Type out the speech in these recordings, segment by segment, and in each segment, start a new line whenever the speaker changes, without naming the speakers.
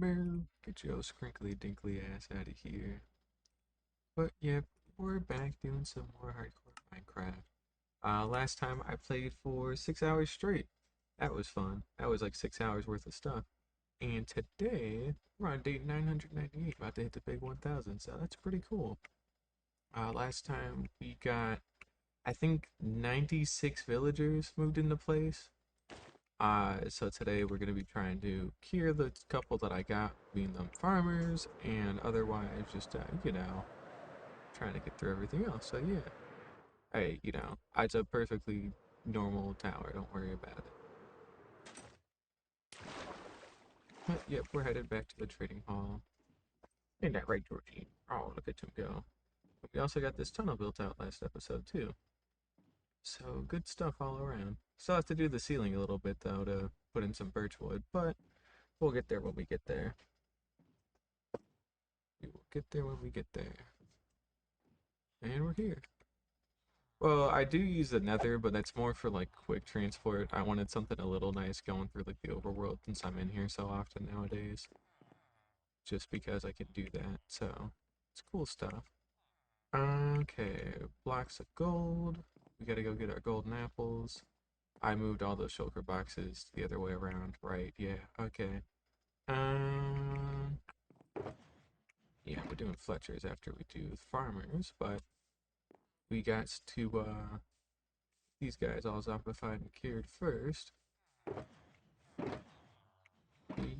Get your scrinkly dinkly ass out of here. But yep, we're back doing some more hardcore Minecraft. Last time I played for 6 hours straight. That was fun. That was like 6 hours worth of stuff. And today we're on day 998, about to hit the big 1000. So that's pretty cool. Last time we got, I think, 96 villagers moved into place. So today we're gonna be trying to cure the couple that I got, being them farmers, and otherwise just trying to get through everything else. So yeah, hey, it's a perfectly normal tower. Don't worry about it. But yep, we're headed back to the trading hall. Ain't that right, Georgie? Oh, look at him go. We also got this tunnel built out last episode too. So good stuff all around. Still have to do the ceiling a little bit though to put in some birch wood, but we'll get there when we get there. We will get there when we get there. And we're here. Well, I do use the nether, but that's more for like quick transport. I wanted something a little nice going through like the overworld since I'm in here so often nowadays. Just because I can do that, so it's cool stuff. Okay, blocks of gold. We gotta go get our golden apples. I moved all those shulker boxes the other way around, right? Yeah, okay. Um, yeah, we're doing Fletchers after we do farmers, but we got to these guys all zombified and cured first.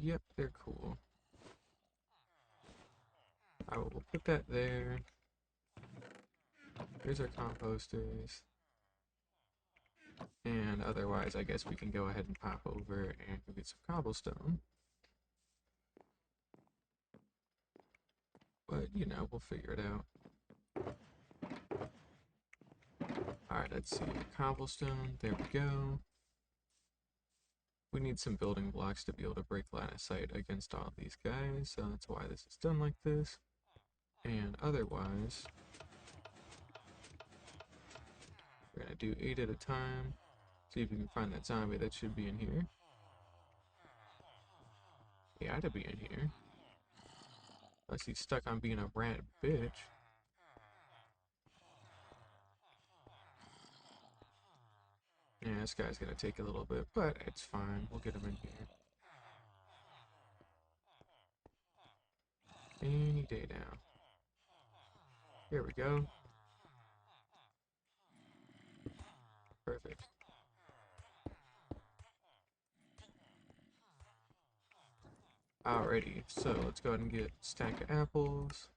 Yep, they're cool. I will put that there. Here's our composters. And otherwise, I guess we can go ahead and pop over and go get some cobblestone. But, we'll figure it out. Alright, let's see. Cobblestone, there we go. We need some building blocks to be able to break line of sight against all these guys, so that's why this is done like this. And otherwise, we're gonna do 8 at a time. See if we can find that zombie that should be in here. He ought to be in here. Unless he's stuck on being a rat bitch. Yeah, this guy's gonna take a little bit, but it's fine. We'll get him in here. Any day now. Here we go. Perfect. Alrighty, so let's go ahead and get a stack of apples.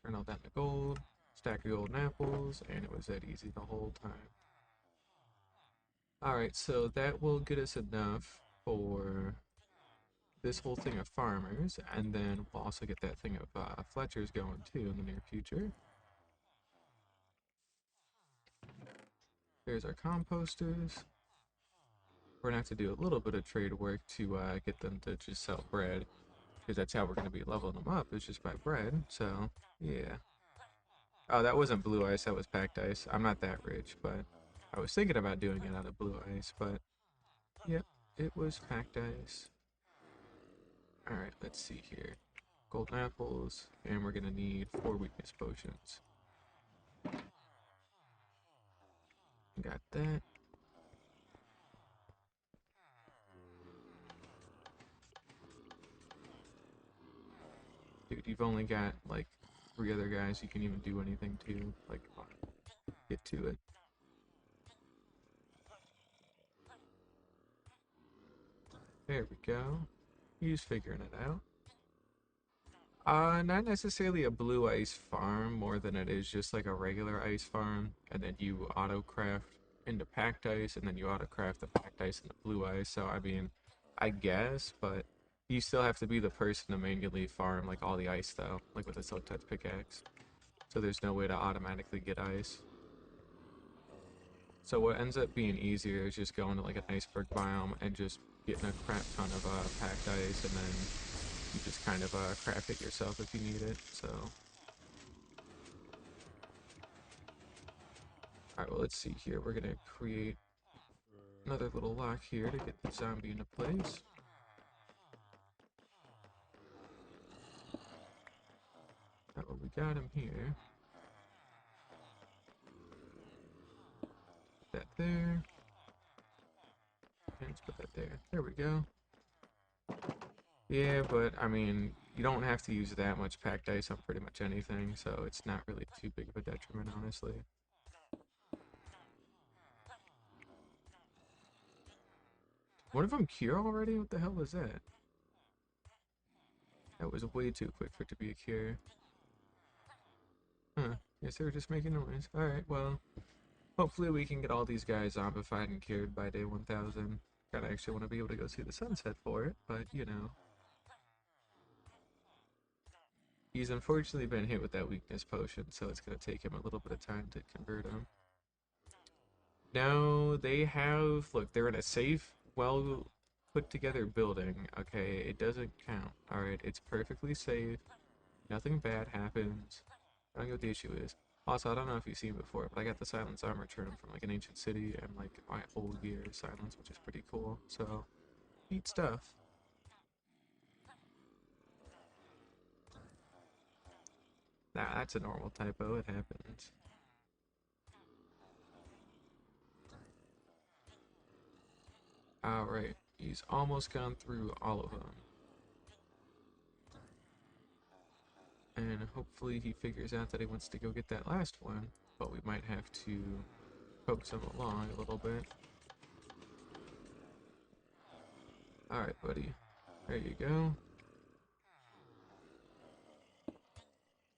Turn all that to gold. Stack of golden apples, and it was that easy the whole time. Alright, so that will get us enough for this whole thing of farmers, and then we'll also get that thing of Fletchers going too in the near future. There's our composters. We're gonna have to do a little bit of trade work to get them to just sell bread, because that's how we're gonna be leveling them up, is just by bread. So yeah. Oh, that wasn't blue ice, that was packed ice. I'm not that rich, but I was thinking about doing it out of blue ice, but yep, it was packed ice. Alright, let's see here. Golden apples, and we're gonna need 4 weakness potions. Got that. Dude, you've only got like 3 other guys you can even do anything to. Like, come on, get to it. There we go. He's figuring it out. Not necessarily a blue ice farm more than it is just like a regular ice farm, and then you auto craft into packed ice, and then you auto craft the packed ice into blue ice. So I mean, I guess, but you still have to be the person to manually farm like all the ice though, like with a silk touch pickaxe. So there's no way to automatically get ice. So what ends up being easier is just going to like an iceberg biome and just getting a crap ton of packed ice, and then you just kind of craft it yourself if you need it. So, alright, well let's see here. We're gonna create another little lock here to get the zombie into place. we got him here. Put that there. And let's put that there. There we go. Yeah, but I mean, you don't have to use that much packed ice on pretty much anything, so it's not really too big of a detriment, honestly. One of them cure already? What the hell was that? That was way too quick for it to be a cure. Huh. Guess they were just making noise. Alright, well, hopefully we can get all these guys zombified and cured by day 1000. Gotta actually want to be able to go see the sunset for it, but you know. He's unfortunately been hit with that weakness potion, so it's gonna take him a little bit of time to convert him. No, they have. Look, they're in a safe, well put together building. Okay, it doesn't count. Alright, it's perfectly safe. Nothing bad happens. I don't know what the issue is. Also, I don't know if you've seen before, but I got the silence armor turned from like an ancient city and like my whole gear is silence, which is pretty cool. So, neat stuff. Nah, that's a normal typo. It happens. Alright, he's almost gone through all of them. And hopefully he figures out that he wants to go get that last one, but we might have to coax him along a little bit. Alright, buddy. There you go.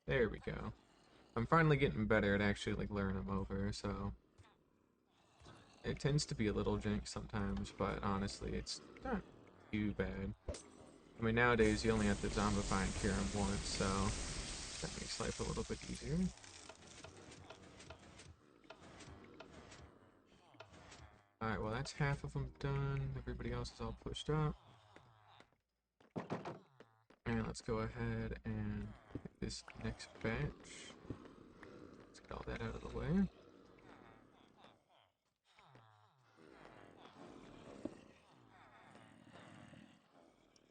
There we go. I'm finally getting better at actually like luring him over, so it tends to be a little jank sometimes, but honestly, it's not too bad. I mean, nowadays you only have to zombify and cure him once, so that makes life a little bit easier. Alright, well that's half of them done. Everybody else is all pushed up. And let's go ahead and hit this next batch. Let's get all that out of the way.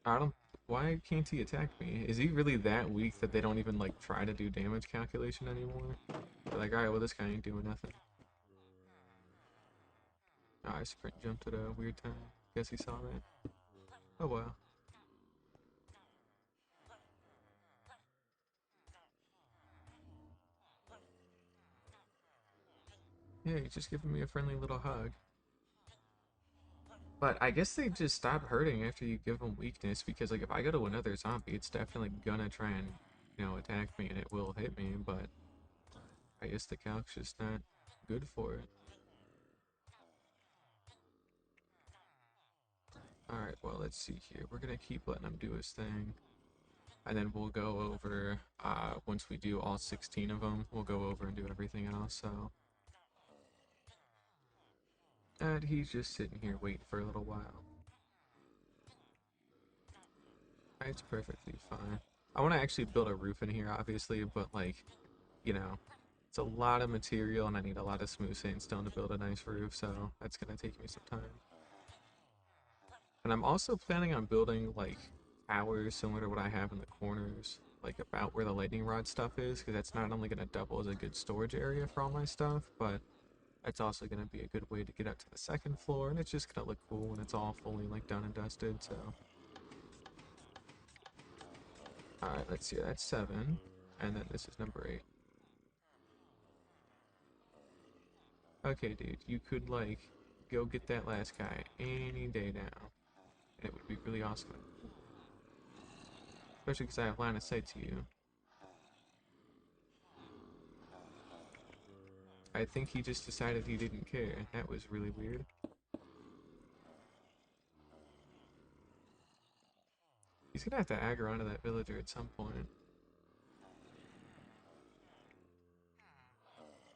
I don't... Why can't he attack me? Is he really that weak that they don't even, like, try to do damage calculation anymore? They're like, alright, well, this guy ain't doing nothing. Oh, I sprint jumped at a weird time. Guess he saw that. Oh, well. Yeah, he's just giving me a friendly little hug. But I guess they just stop hurting after you give them weakness, because, like, if I go to another zombie, it's definitely gonna try and, you know, attack me, and it will hit me, but I guess the calc's just not good for it. Alright, well, let's see here. We're gonna keep letting him do his thing. And then we'll go over, once we do all 16 of them, we'll go over and do everything else, so. And he's just sitting here waiting for a little while. It's perfectly fine. I want to actually build a roof in here, obviously, but, like, you know, it's a lot of material and I need a lot of smooth sandstone to build a nice roof, so that's gonna take me some time. And I'm also planning on building, like, towers similar to what I have in the corners, like about where the lightning rod stuff is, because that's not only gonna double as a good storage area for all my stuff, but it's also gonna be a good way to get up to the second floor, and it's just gonna look cool when it's all fully, like, done and dusted, so. Alright, let's see, that's 7, and then this is number 8. Okay, dude, you could, like, go get that last guy any day now. And it would be really awesome. Especially because I have line of sight to you. I think he just decided he didn't care. That was really weird. He's gonna have to aggro onto that villager at some point.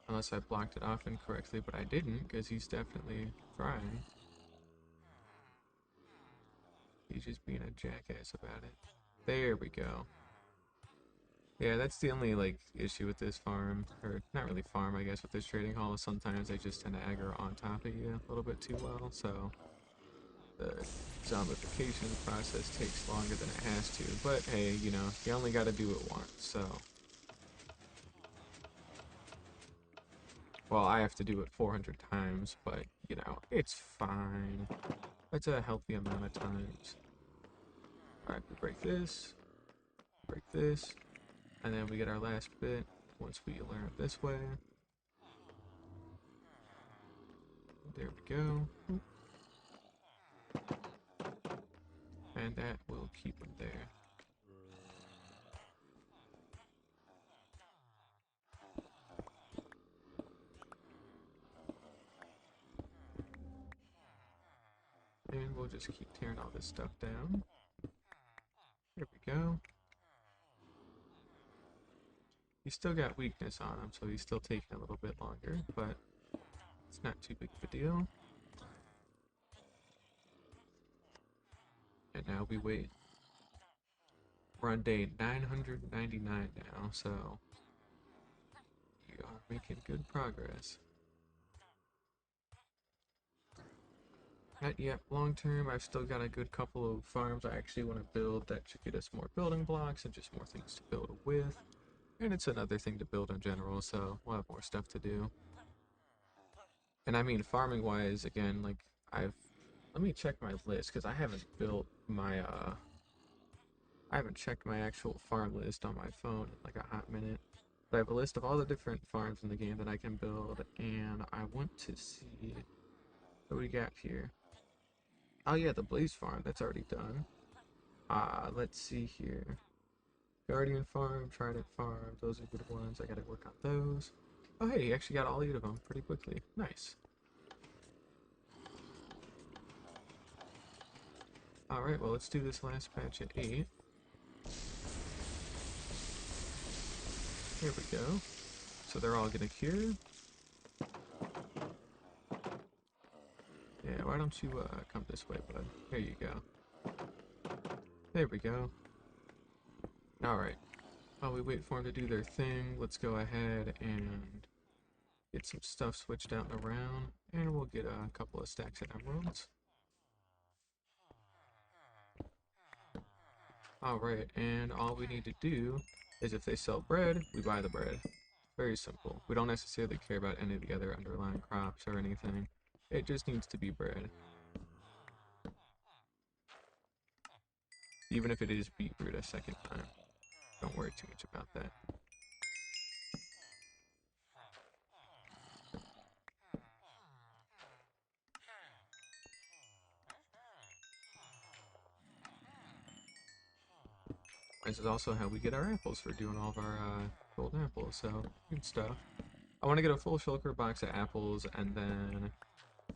Unless I blocked it off incorrectly, but I didn't, because he's definitely trying. He's just being a jackass about it. There we go. Yeah, that's the only, like, issue with this farm, or not really farm, I guess, with this trading hall. Sometimes they just tend to aggro on top of you a little bit too well, so the zombification process takes longer than it has to. But hey, you know, you only gotta do it once, so Well, I have to do it 400 times, but, you know, it's fine. That's a healthy amount of times. Alright, we break this, and then we get our last bit once we learn it this way. There we go. And that will keep them there. And we'll just keep tearing all this stuff down. There we go. He's still got weakness on him, so he's still taking a little bit longer, but it's not too big of a deal. And now we wait. We're on day 999 now, so we are making good progress. Not yet long term, I've still got a good couple of farms I actually want to build that should get us more building blocks and just more things to build with. And it's another thing to build in general, so we'll have more stuff to do. And I mean, farming wise, again, like, let me check my list, because I haven't built my, I haven't checked my actual farm list on my phone in like a hot minute. But I have a list of all the different farms in the game that I can build, and I want to see what we got here. Oh yeah, the Blaze Farm, that's already done. Let's see here. Guardian Farm, Trident Farm, those are good ones. I gotta work on those. Oh hey, he actually got all 8 of them pretty quickly. Nice. Alright, well let's do this last patch at 8. Here we go. So they're all gonna cure. Yeah, why don't you come this way, bud? There you go. There we go. Alright. While we wait for them to do their thing, let's go ahead and get some stuff switched out and around, and we'll get a couple of stacks of emeralds. Alright, and all we need to do is if they sell bread, we buy the bread. Very simple. We don't necessarily care about any of the other underlying crops or anything. It just needs to be bread. Even if it is beetroot a second time. Don't worry too much about that. This is also how we get our apples for doing all of our gold apples, so good stuff. I want to get a full shulker box of apples, and then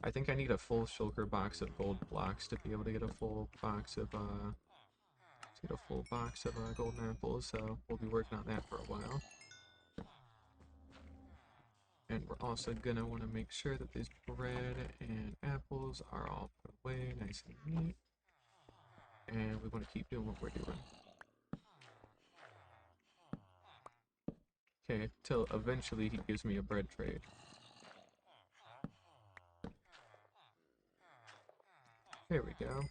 I think I need a full shulker box of gold blocks to be able to get a full box of golden apples. So we'll be working on that for a while. And we're also gonna want to make sure that this bread and apples are all put away nice and neat. And we want to keep doing what we're doing. Okay, till eventually he gives me a bread trade. There we go.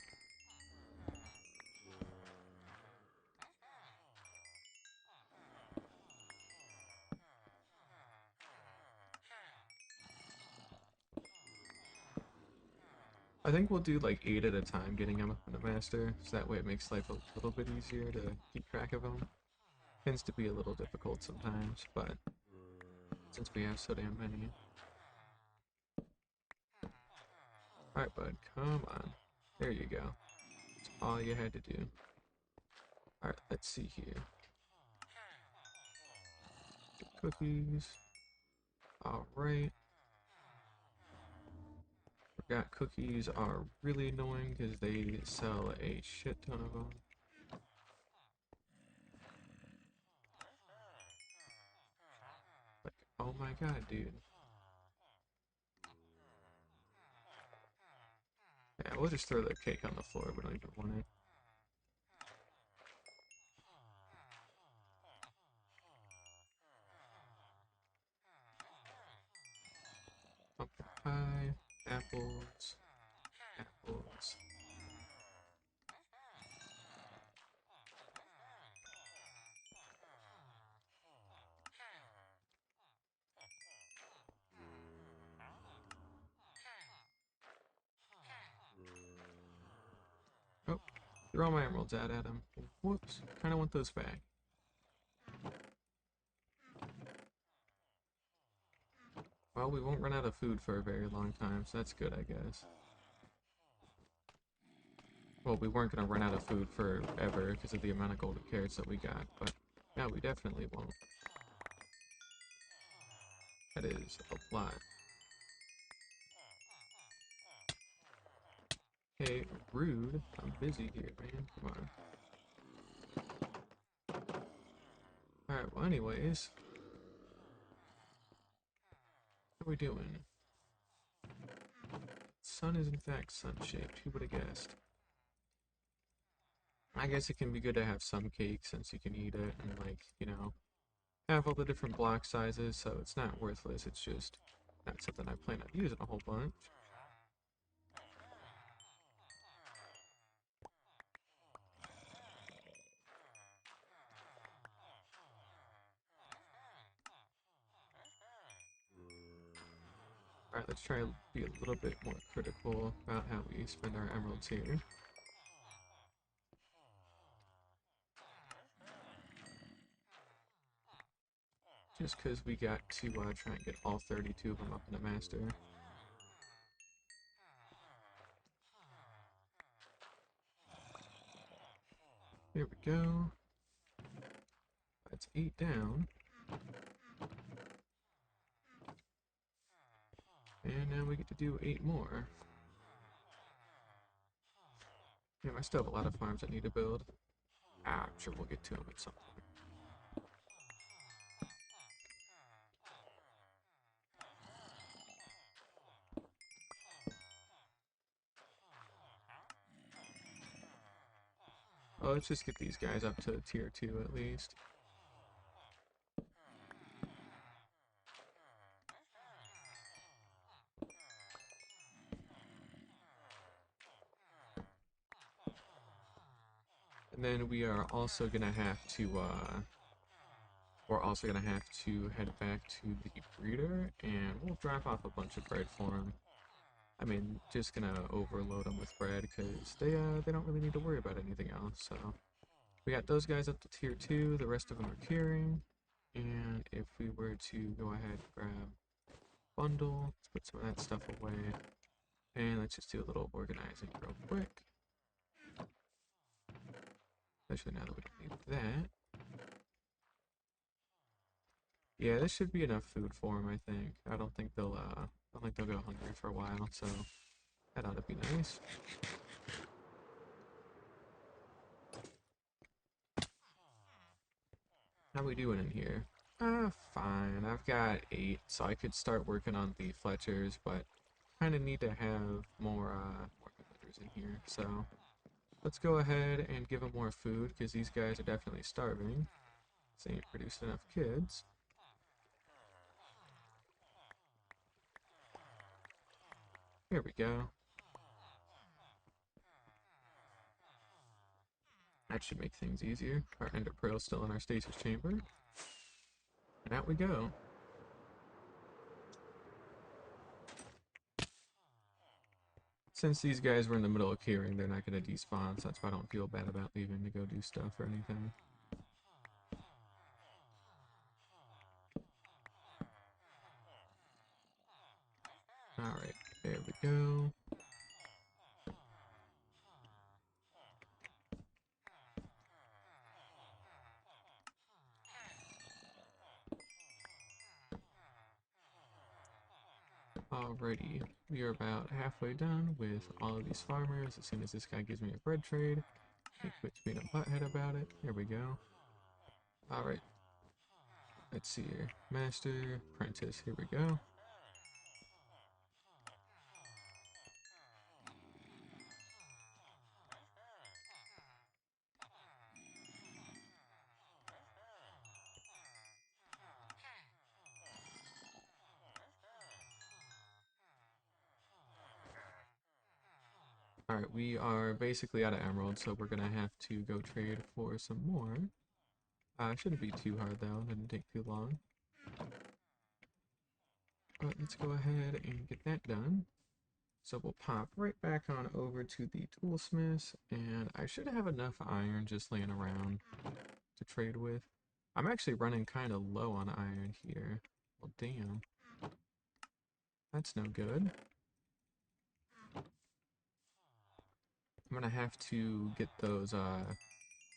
I think we'll do like 8 at a time getting him a master, so that way it makes life a little bit easier to keep track of them. Tends to be a little difficult sometimes, but since we have so damn many. Alright, bud, come on. There you go. That's all you had to do. Alright, let's see here. Cookies. Alright. Forgot cookies are really annoying because they sell a shit ton of them. Like, oh my god, dude. Yeah, we'll just throw the cake on the floor, we don't even want it. Pumpkin pie, apples, apples. Throw all my emeralds out at him. Whoops. Kind of want those back. Well, we won't run out of food for a very long time, so that's good, I guess. Well, we weren't going to run out of food forever because of the amount of golden carrots that we got, but now we definitely won't. That is a lot. Hey, rude. I'm busy here, man. Come on. Alright, well, anyways. What are we doing? Sun is in fact sun-shaped. Who would have guessed? I guess it can be good to have some cake since you can eat it and, like, you know, have all the different block sizes, so it's not worthless. It's just not something I plan on using a whole bunch. Alright, let's try and be a little bit more critical about how we spend our emeralds here. Just because we got to try and get all 32 of them up in the master. Here we go. That's 8 down. And now we get to do 8 more. Damn, I still have a lot of farms I need to build. Ah, I'm sure we'll get to them at some point. Oh, let's just get these guys up to tier 2 at least. And then we are also gonna have to, we're also gonna have to head back to the breeder, and we'll drop off a bunch of bread for him. I mean, just gonna overload them with bread because they don't really need to worry about anything else. So we got those guys up to tier 2. The rest of them are curing. And if we were to go ahead and grab bundle, let's put some of that stuff away, and let's just do a little organizing real quick. Especially now that we don't need that. Yeah, this should be enough food for them, I think. I don't think they'll go hungry for a while, so that ought to be nice. How we doing in here? Fine. I've got 8, so I could start working on the Fletchers, but kind of need to have more villagers in here. So let's go ahead and give them more food because these guys are definitely starving. They ain't produced enough kids. Here we go. That should make things easier. Our ender pearl's still in our stasis chamber. And out we go. Since these guys were in the middle of clearing, they're not going to despawn, so that's why I don't feel bad about leaving to go do stuff or anything. Alright, there we go. Alrighty, we are about halfway done with all of these farmers. As soon as this guy gives me a bread trade, he quits being a butthead about it. There we go. Alright, let's see here. Master, apprentice, here we go. Alright, we are basically out of emeralds, so we're gonna have to go trade for some more. Shouldn't be too hard though, didn't take too long. But let's go ahead and get that done. So we'll pop right back on over to the toolsmiths, and I should have enough iron just laying around to trade with. I'm actually running kind of low on iron here. Well, damn. That's no good. I'm gonna have to get those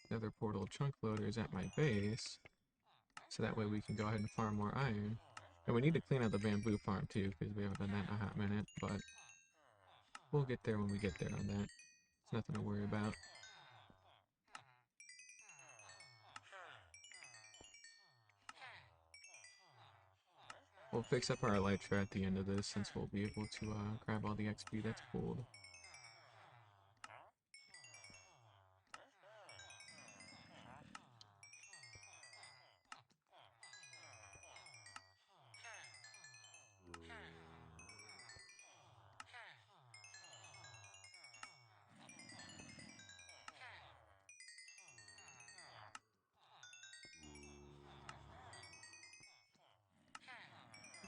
nether portal chunk loaders at my base, so that way we can go ahead and farm more iron. And we need to clean out the bamboo farm too, because we haven't done that in a hot minute, but we'll get there when we get there on that. It's nothing to worry about. We'll fix up our elytra at the end of this, since we'll be able to grab all the XP that's pulled.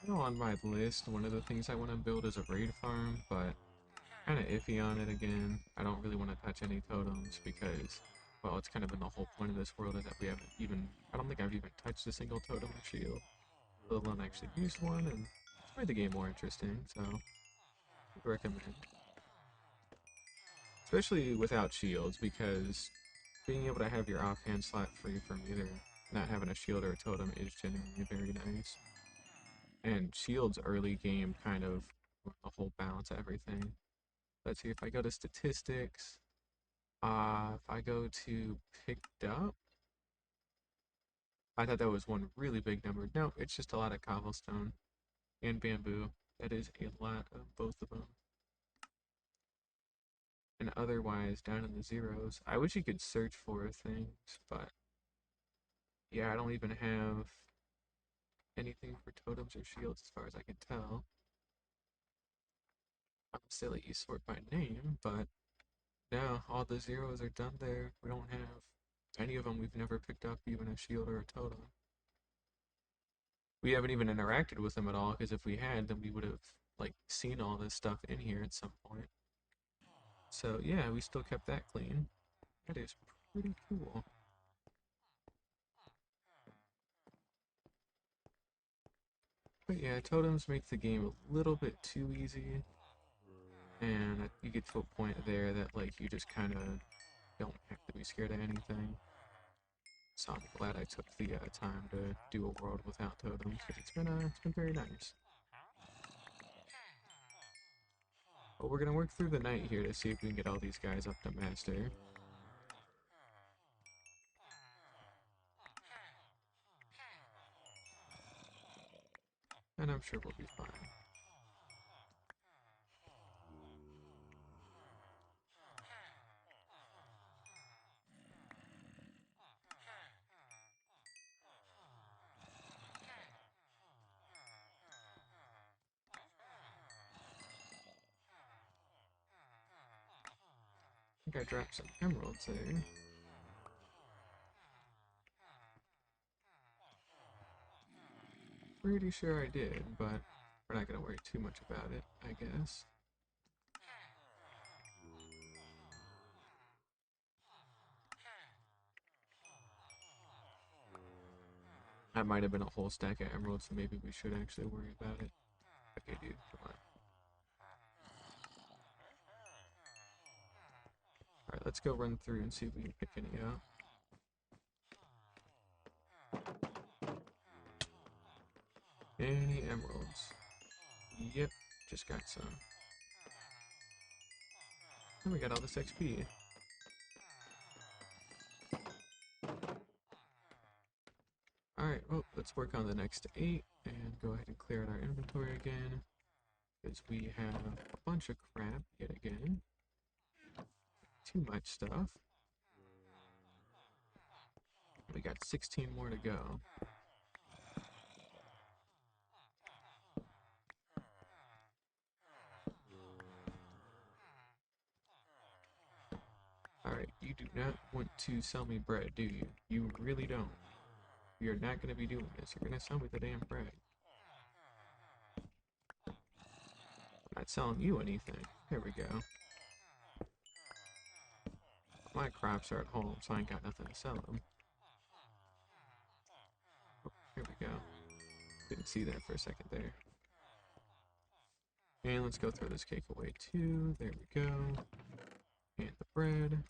You know, on my list, one of the things I want to build is a raid farm, but kind of iffy on it again. I don't really want to touch any totems because, well, it's kind of been the whole point of this world is that we haven't even, I don't think I've even touched a single totem or shield, let alone actually used one, and it's made the game more interesting, so I'd recommend. Especially without shields, because being able to have your offhand slot free from either not having a shield or a totem is genuinely very nice. And shields early game kind of the whole balance of everything. Let's see, if I go to statistics, if I go to picked up, I thought that was one really big number. No, it's just a lot of cobblestone and bamboo. That is a lot of both of them. And otherwise, down in the zeros, I wish you could search for things, but yeah, I don't even have anything for totems or shields as far as I can tell. I'm still let you sort by name, but no, all the zeros are done there. We don't have any of them. We've never picked up even a shield or a totem. We haven't even interacted with them at all, because if we had, then we would have like seen all this stuff in here at some point. So yeah, we still kept that clean. That is pretty cool. But yeah, totems make the game a little bit too easy, and you get to a point there that like you just kind of don't have to be scared of anything. So I'm glad I took the time to do a world without totems, because it's been very nice. But we're gonna work through the night here to see if we can get all these guys up to master. And I'm sure we'll be fine. I think I dropped some emeralds there. Pretty sure I did, but we're not gonna worry too much about it, I guess. That might have been a whole stack of emeralds, so maybe we should actually worry about it. Okay, dude, come on. Alright, let's go run through and see if we can pick any out. Any emeralds? Yep, just got some. And we got all this XP. Alright, well, let's work on the next 8 and go ahead and clear out our inventory again, because we have a bunch of crap yet again. Too much stuff. We got 16 more to go. Alright, you do not want to sell me bread, do you? You really don't. You're not going to be doing this. You're going to sell me the damn bread. Not selling you anything. There we go. My crops are at home, so I ain't got nothing to sell them. Oh, here we go. Didn't see that for a second there. And let's go throw this cake away too. There we go. And the bread.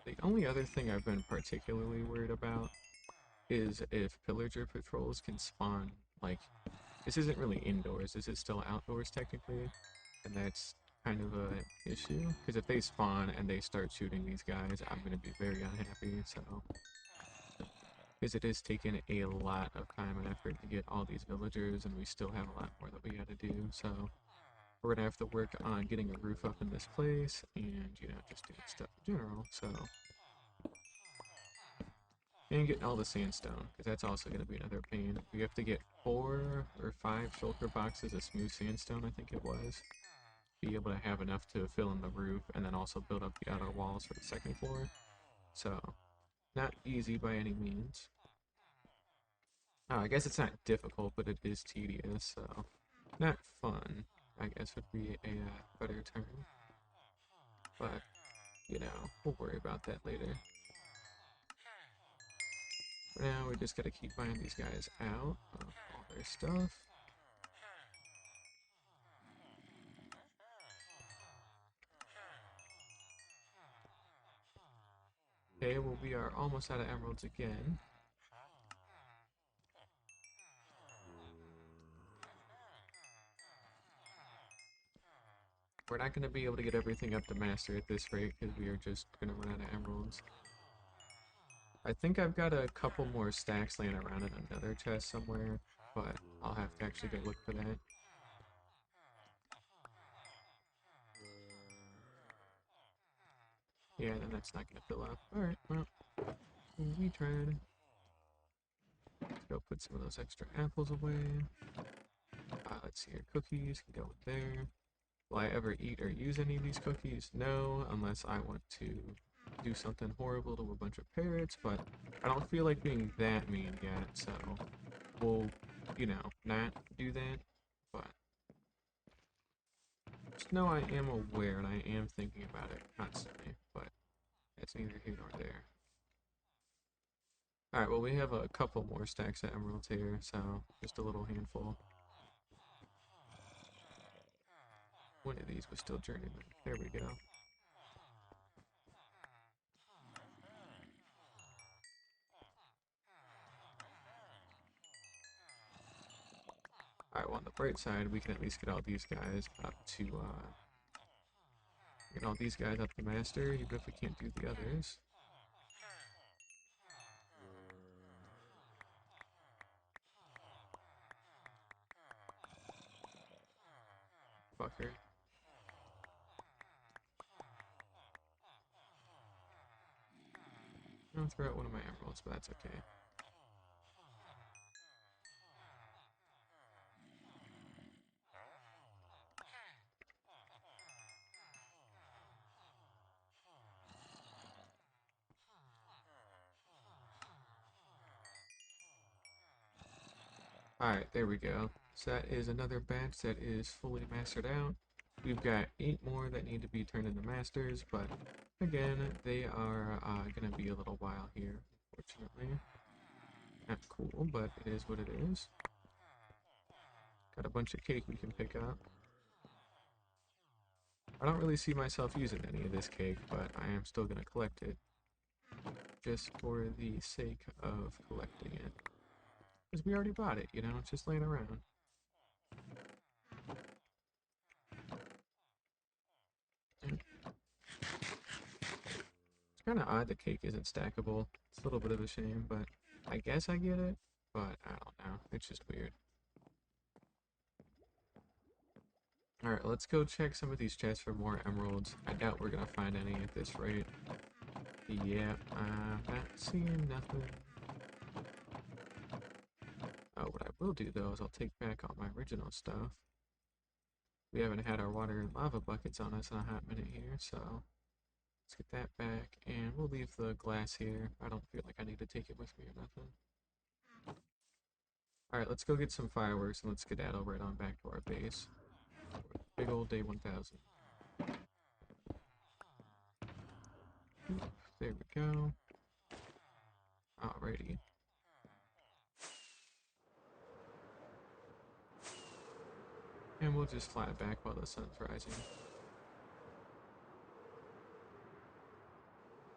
The only other thing I've been particularly worried about is if pillager patrols can spawn, like, this isn't really indoors, this is still outdoors technically, and that's kind of a issue, because if they spawn and they start shooting these guys, I'm going to be very unhappy, so, because it has taken a lot of time and effort to get all these villagers, and we still have a lot more that we gotta do, so we're gonna have to work on getting a roof up in this place, and, you know, just doing stuff in general, so. And getting all the sandstone, because that's also going to be another pain. We have to get 4 or 5 shulker boxes of smooth sandstone, I think it was. Be able to have enough to fill in the roof, and then also build up the outer walls for the second floor. So, not easy by any means. Oh, I guess it's not difficult, but it is tedious, so not fun, I guess would be a better term. But, you know, we'll worry about that later. For now, we just gotta keep buying these guys out of all their stuff. Okay, well, we are almost out of emeralds again. We're not going to be able to get everything up to master at this rate because we are just going to run out of emeralds. I think I've got a couple more stacks laying around in another chest somewhere, but I'll have to actually go look for that. Yeah, then that's not going to fill up. Alright, well, we tried. Let's go put some of those extra apples away. Let's see, our cookies can go in there. Will I ever eat or use any of these cookies? No, unless I want to do something horrible to a bunch of parrots, but I don't feel like being that mean yet, so we'll, you know, not do that, but just know I am aware and I am thinking about it constantly, but it's neither here nor there. Alright, well we have a couple more stacks of emeralds here, so just a little handful. One of these was still journeyman. There we go. Alright, well on the bright side, we can at least get all these guys up to, get all these guys up to master, even if we can't do the others. Fucker. I'll throw out one of my emeralds, but that's okay. Alright, there we go. So that is another batch that is fully mastered out. We've got 8 more that need to be turned into masters, but again, they are going to be a little while here, unfortunately. Not cool, but it is what it is. Got a bunch of cake we can pick up. I don't really see myself using any of this cake, but I am still going to collect it. Just for the sake of collecting it. Because we already bought it, you know, it's just laying around. And it's kind of odd the cake isn't stackable. It's a little bit of a shame, but I guess I get it. But I don't know, it's just weird. Alright, let's go check some of these chests for more emeralds. I doubt we're gonna find any at this rate. Yep, I'm not seeing nothing. Oh, what I will do though is I'll take back all my original stuff. We haven't had our water and lava buckets on us in a hot minute here, so let's get that back, and we'll leave the glass here. I don't feel like I need to take it with me or nothing. Alright, let's go get some fireworks and let's skedaddle right on back to our base. Big old day 1000. There we go. Alrighty. And we'll just fly back while the sun's rising.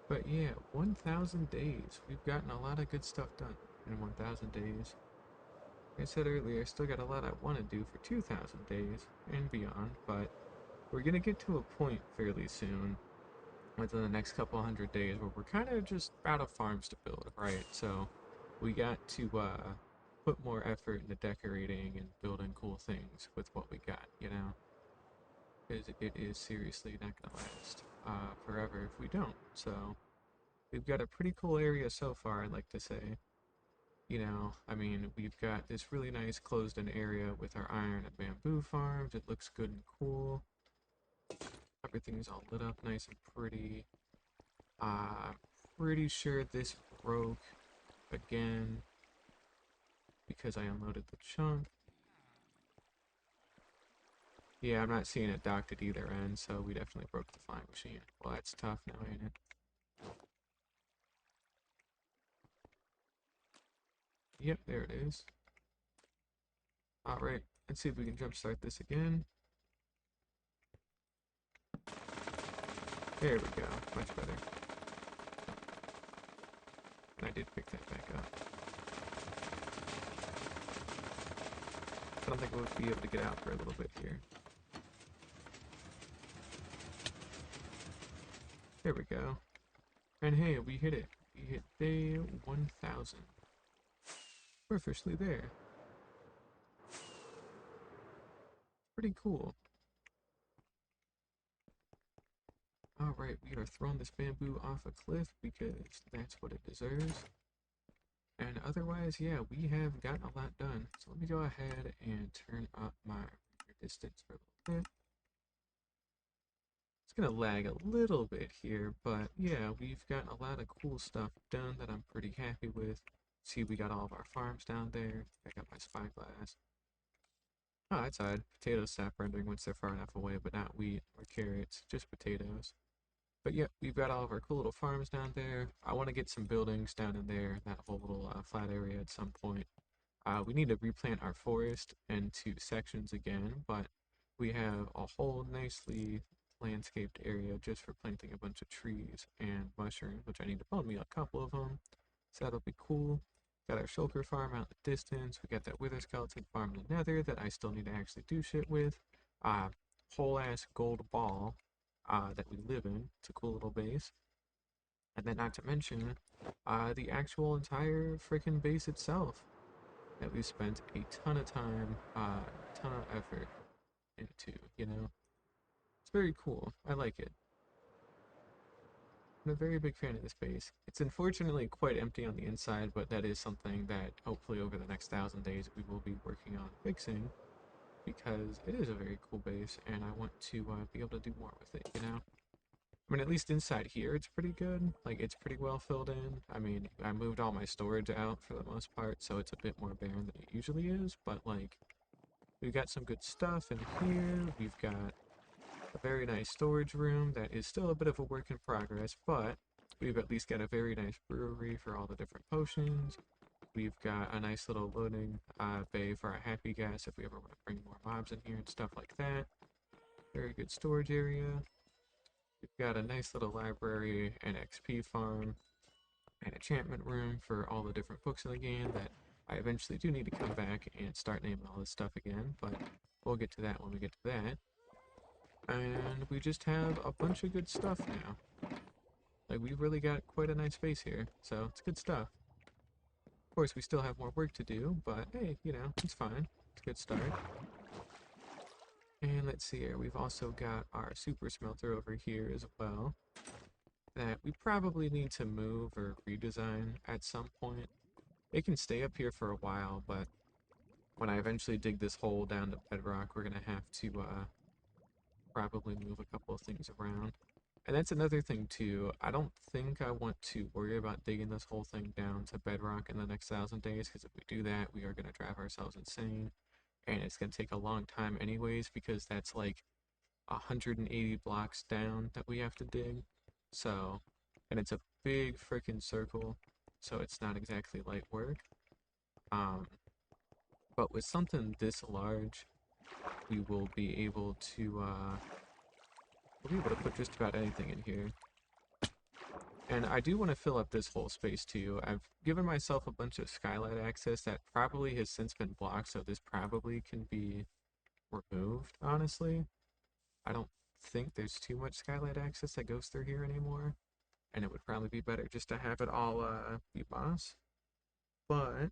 But yeah, 1000 days. We've gotten a lot of good stuff done in 1000 days. Like I said earlier, I still got a lot I want to do for 2000 days and beyond, but we're going to get to a point fairly soon within the next couple hundred days where we're kind of just out of farms to build, right? So we got to put more effort into decorating and building cool things with what we got, you know? Because it is seriously not going to last forever if we don't. So we've got a pretty cool area so far, I'd like to say. You know, I mean, we've got this really nice closed-in area with our iron and bamboo farms. It looks good and cool. Everything's all lit up nice and pretty. I'm pretty sure this broke again because I unloaded the chunk. Yeah, I'm not seeing it docked at either end, so we definitely broke the flying machine. Well, that's tough now, ain't it? Yep, there it is. Alright, let's see if we can jumpstart this again. There we go, much better. And I did pick that back up. I don't think we'll be able to get out for a little bit here. There we go. And hey, we hit it. We hit day 1000. We're officially there. Pretty cool. Alright, we are throwing this bamboo off a cliff because that's what it deserves. And otherwise, yeah, we have gotten a lot done. So let me go ahead and turn up my distance for a little bit. It's gonna lag a little bit here, but yeah, we've gotten a lot of cool stuff done that I'm pretty happy with. See, we got all of our farms down there. I got my spyglass. Oh, that's odd. Potatoes stop rendering once they're far enough away, but not wheat or carrots, just potatoes. But yeah, we've got all of our cool little farms down there. I want to get some buildings down in there, that whole little flat area at some point. We need to replant our forest into sections again, but we have a whole nicely landscaped area just for planting a bunch of trees and mushrooms, which I need to bone me a couple of them. So that'll be cool. Got our shulker farm out in the distance. We got that wither skeleton farm in the nether that I still need to actually do shit with. Whole ass gold ball that we live in. It's a cool little base. And then not to mention the actual entire freaking base itself that we spent a ton of time, ton of effort into, you know? It's very cool. I like it. I'm a very big fan of this base. It's unfortunately quite empty on the inside, but that is something that hopefully over the next 1000 days we will be working on fixing because it is a very cool base and I want to be able to do more with it, you know? I mean, at least inside here, it's pretty good. Like, it's pretty well filled in. I mean, I moved all my storage out for the most part, so it's a bit more barren than it usually is, but, like, we've got some good stuff in here. We've got a very nice storage room that is still a bit of a work in progress, but we've at least got a very nice brewery for all the different potions. We've got a nice little loading bay for our happy gas if we ever want to bring more mobs in here and stuff like that. Very good storage area. We've got a nice little library, an XP farm, an enchantment room for all the different books in the game that I eventually do need to come back and start naming all this stuff again, but we'll get to that when we get to that. And we just have a bunch of good stuff now. Like, we've really got quite a nice base here, so it's good stuff. Of course, we still have more work to do, but hey, you know, it's fine. It's a good start. And let's see here, we've also got our super smelter over here as well that we probably need to move or redesign at some point. It can stay up here for a while, but when I eventually dig this hole down to bedrock, we're gonna have to probably move a couple of things around. And that's another thing too. I don't think I want to worry about digging this whole thing down to bedrock in the next 1,000 days, because if we do that, we are gonna drive ourselves insane, and it's gonna take a long time anyways, because that's like 180 blocks down that we have to dig. So, and it's a big freaking circle, so it's not exactly light work. Um, but with something this large, we will be able to put just about anything in here. And I do want to fill up this whole space too. I've given myself a bunch of skylight access that probably has since been blocked, so this probably can be removed, honestly. I don't think there's too much skylight access that goes through here anymore, and it would probably be better just to have it all be boss. But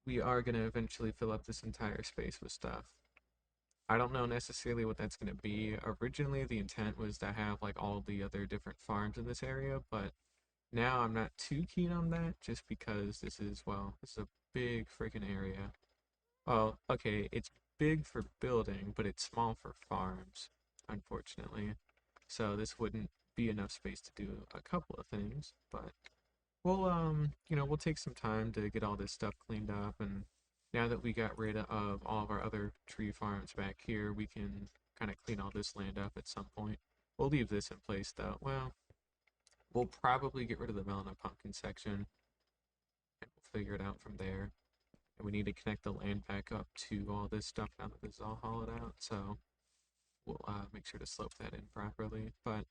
we are going to eventually fill up this entire space with stuff. I don't know necessarily what that's going to be. Originally, the intent was to have like all the other different farms in this area, but now I'm not too keen on that just because this is, well, this is a big freaking area. Well, okay, it's big for building, but it's small for farms, unfortunately. So this wouldn't be enough space to do a couple of things, but we'll we'll take some time to get all this stuff cleaned up, and now that we got rid of all of our other tree farms back here, we can kind of clean all this land up at some point. We'll leave this in place though. Well, we'll probably get rid of the melon and pumpkin section, and we'll figure it out from there. And we need to connect the land back up to all this stuff now that this is all hollowed out, so we'll make sure to slope that in properly. But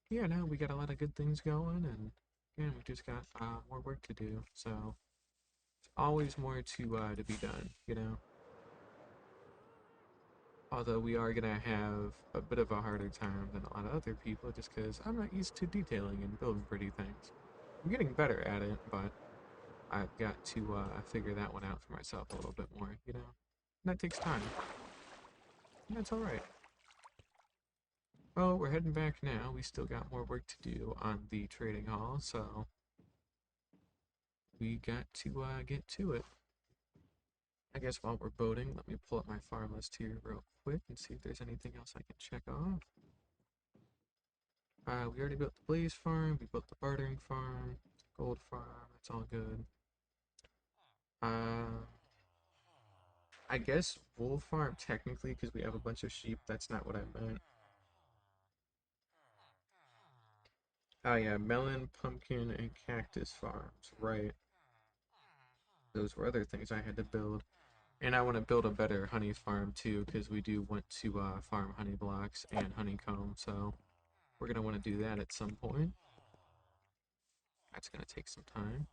yeah, no, we got a lot of good things going, and again, we just got more work to do. So always more to be done, you know. Although we are gonna have a bit of a harder time than a lot of other people, just because I'm not used to detailing and building pretty things. I'm getting better at it, but I've got to figure that one out for myself a little bit more, you know. And that takes time. And that's all right. Well, we're heading back now. We still got more work to do on the trading hall, so we got to get to it. I guess while we're boating, let me pull up my farm list here real quick and see if there's anything else I can check off. We already built the Blaze farm, we built the bartering farm, gold farm, that's all good. Uh, I guess wool farm technically, because we have a bunch of sheep, that's not what I meant. Oh yeah, melon, pumpkin, and cactus farms, right. Those were other things I had to build. And I want to build a better honey farm too, because we do want to farm honey blocks and honeycomb, so we're going to want to do that at some point. That's going to take some time.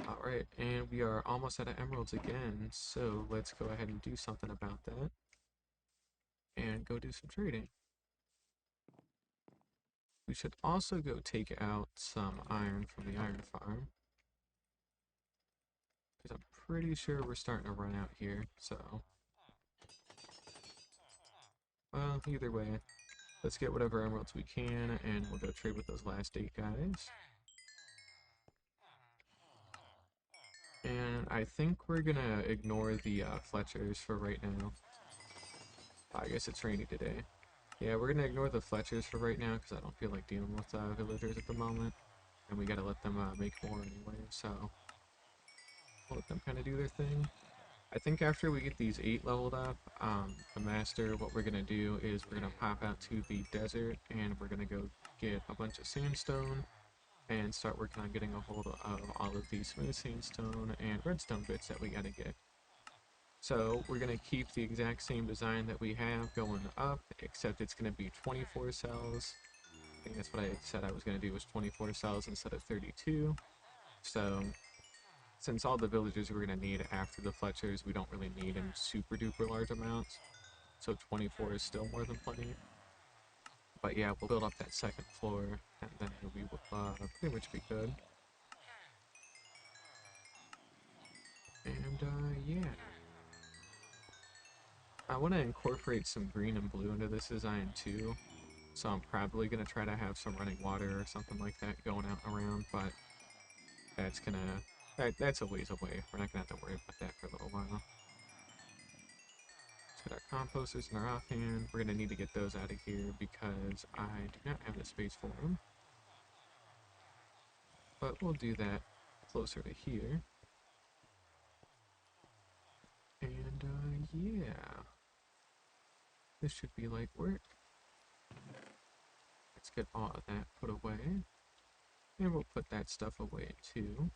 Alright, and we are almost out of emeralds again, so let's go ahead and do something about that. And go do some trading. We should also go take out some iron from the iron farm, because I'm pretty sure we're starting to run out here, so... Well, either way, let's get whatever emeralds we can, and we'll go trade with those last 8 guys. And I think we're gonna ignore the Fletchers for right now. I guess it's rainy today. Yeah, we're gonna ignore the Fletchers for right now because I don't feel like dealing with villagers at the moment. And we gotta let them make more anyway, so we'll let them kind of do their thing. I think after we get these 8 leveled up, the master, what we're gonna do is we're gonna pop out to the desert and we're gonna go get a bunch of sandstone and start working on getting a hold of all of these smooth sandstone and redstone bits that we gotta get. So we're going to keep the exact same design that we have going up, except it's going to be 24 cells. I think that's what I said I was going to do, was 24 cells instead of 32. So since all the villagers we're going to need after the Fletchers, we don't really need in super duper large amounts. So 24 is still more than plenty. But yeah, we'll build up that second floor, and then we will pretty much be good. And yeah. I want to incorporate some green and blue into this design too. So I'm probably going to try to have some running water or something like that going out around, but that's going to That's a ways away. We're not gonna have to worry about that for a little while. Let's get our composters in our offhand. We're gonna need to get those out of here because I do not have the space for them. But we'll do that closer to here. And yeah, this should be light work. Let's get all of that put away. And we'll put that stuff away too.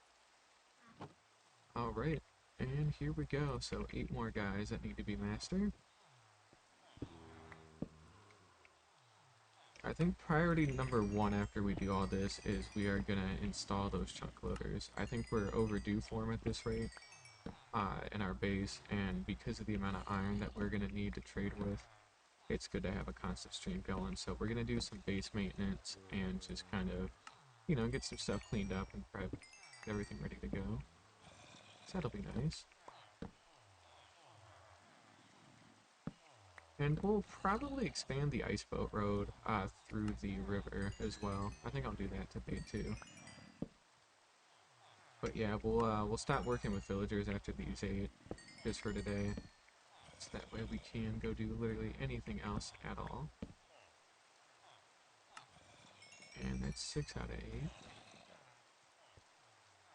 Alright, and here we go. So 8 more guys that need to be mastered. I think priority number 1 after we do all this is we are going to install those chunk loaders. I think we're overdue for them at this rate in our base, and because of the amount of iron that we're going to need to trade with, it's good to have a constant stream going. So we're going to do some base maintenance and just kind of, you know, get some stuff cleaned up and prep, get everything ready to go. So that'll be nice. And we'll probably expand the ice boat road through the river as well. I think I'll do that today too. But yeah, we'll stop working with villagers after these 8 just for today. So that way we can go do literally anything else at all. And that's 6 out of 8.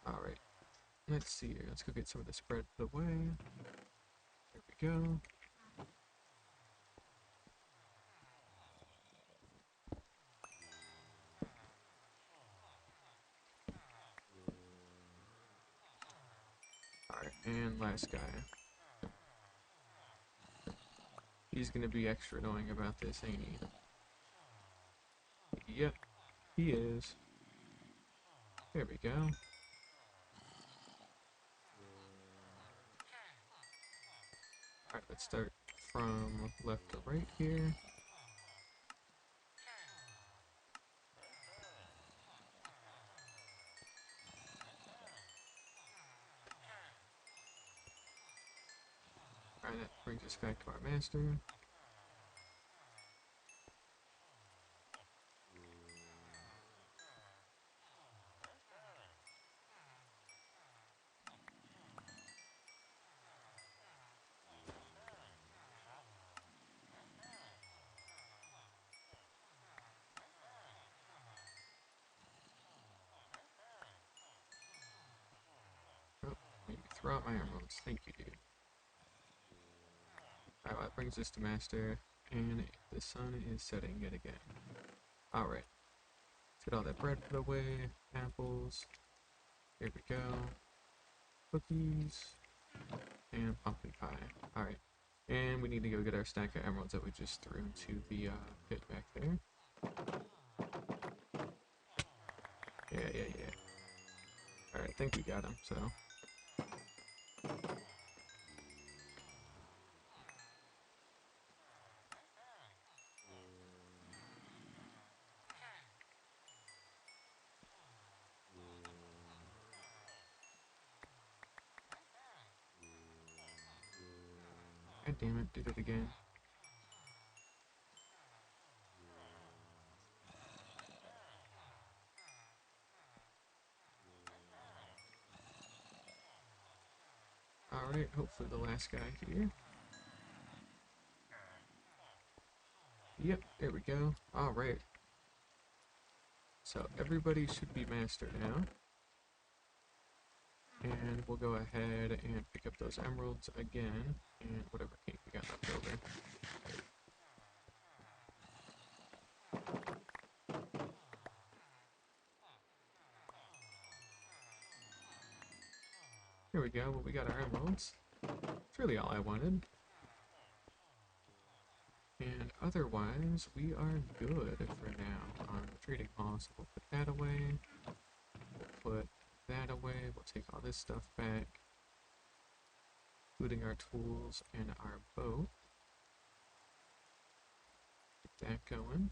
Alright, let's see here. Let's go get some of the spread put away. There we go. Alright, and last guy. He's gonna be extra annoying about this, ain't he? Yep, he is. There we go. Alright, let's start from left to right here. Alright, that brings us back to our master. Oh, maybe throw out my emeralds. Thank you, dude. Alright, well, that brings us to master, and the sun is setting yet again. Alright, let's get all that bread put away, apples, here we go, cookies, and pumpkin pie. Alright, and we need to go get our stack of emeralds that we just threw into the pit back there. Yeah. Alright, I think we got him, so. God damn it, did it again. Alright, hopefully the last guy here. Yep, there we go. Alright. So everybody should be master now. And we'll go ahead and pick up those emeralds again, and whatever cake we got left over. Here we go, well, we got our emeralds. It's really all I wanted. And otherwise, we are good for now on the trading hall, so we'll put that away. We'll put that away, we'll take all this stuff back, including our tools and our boat. Get that going.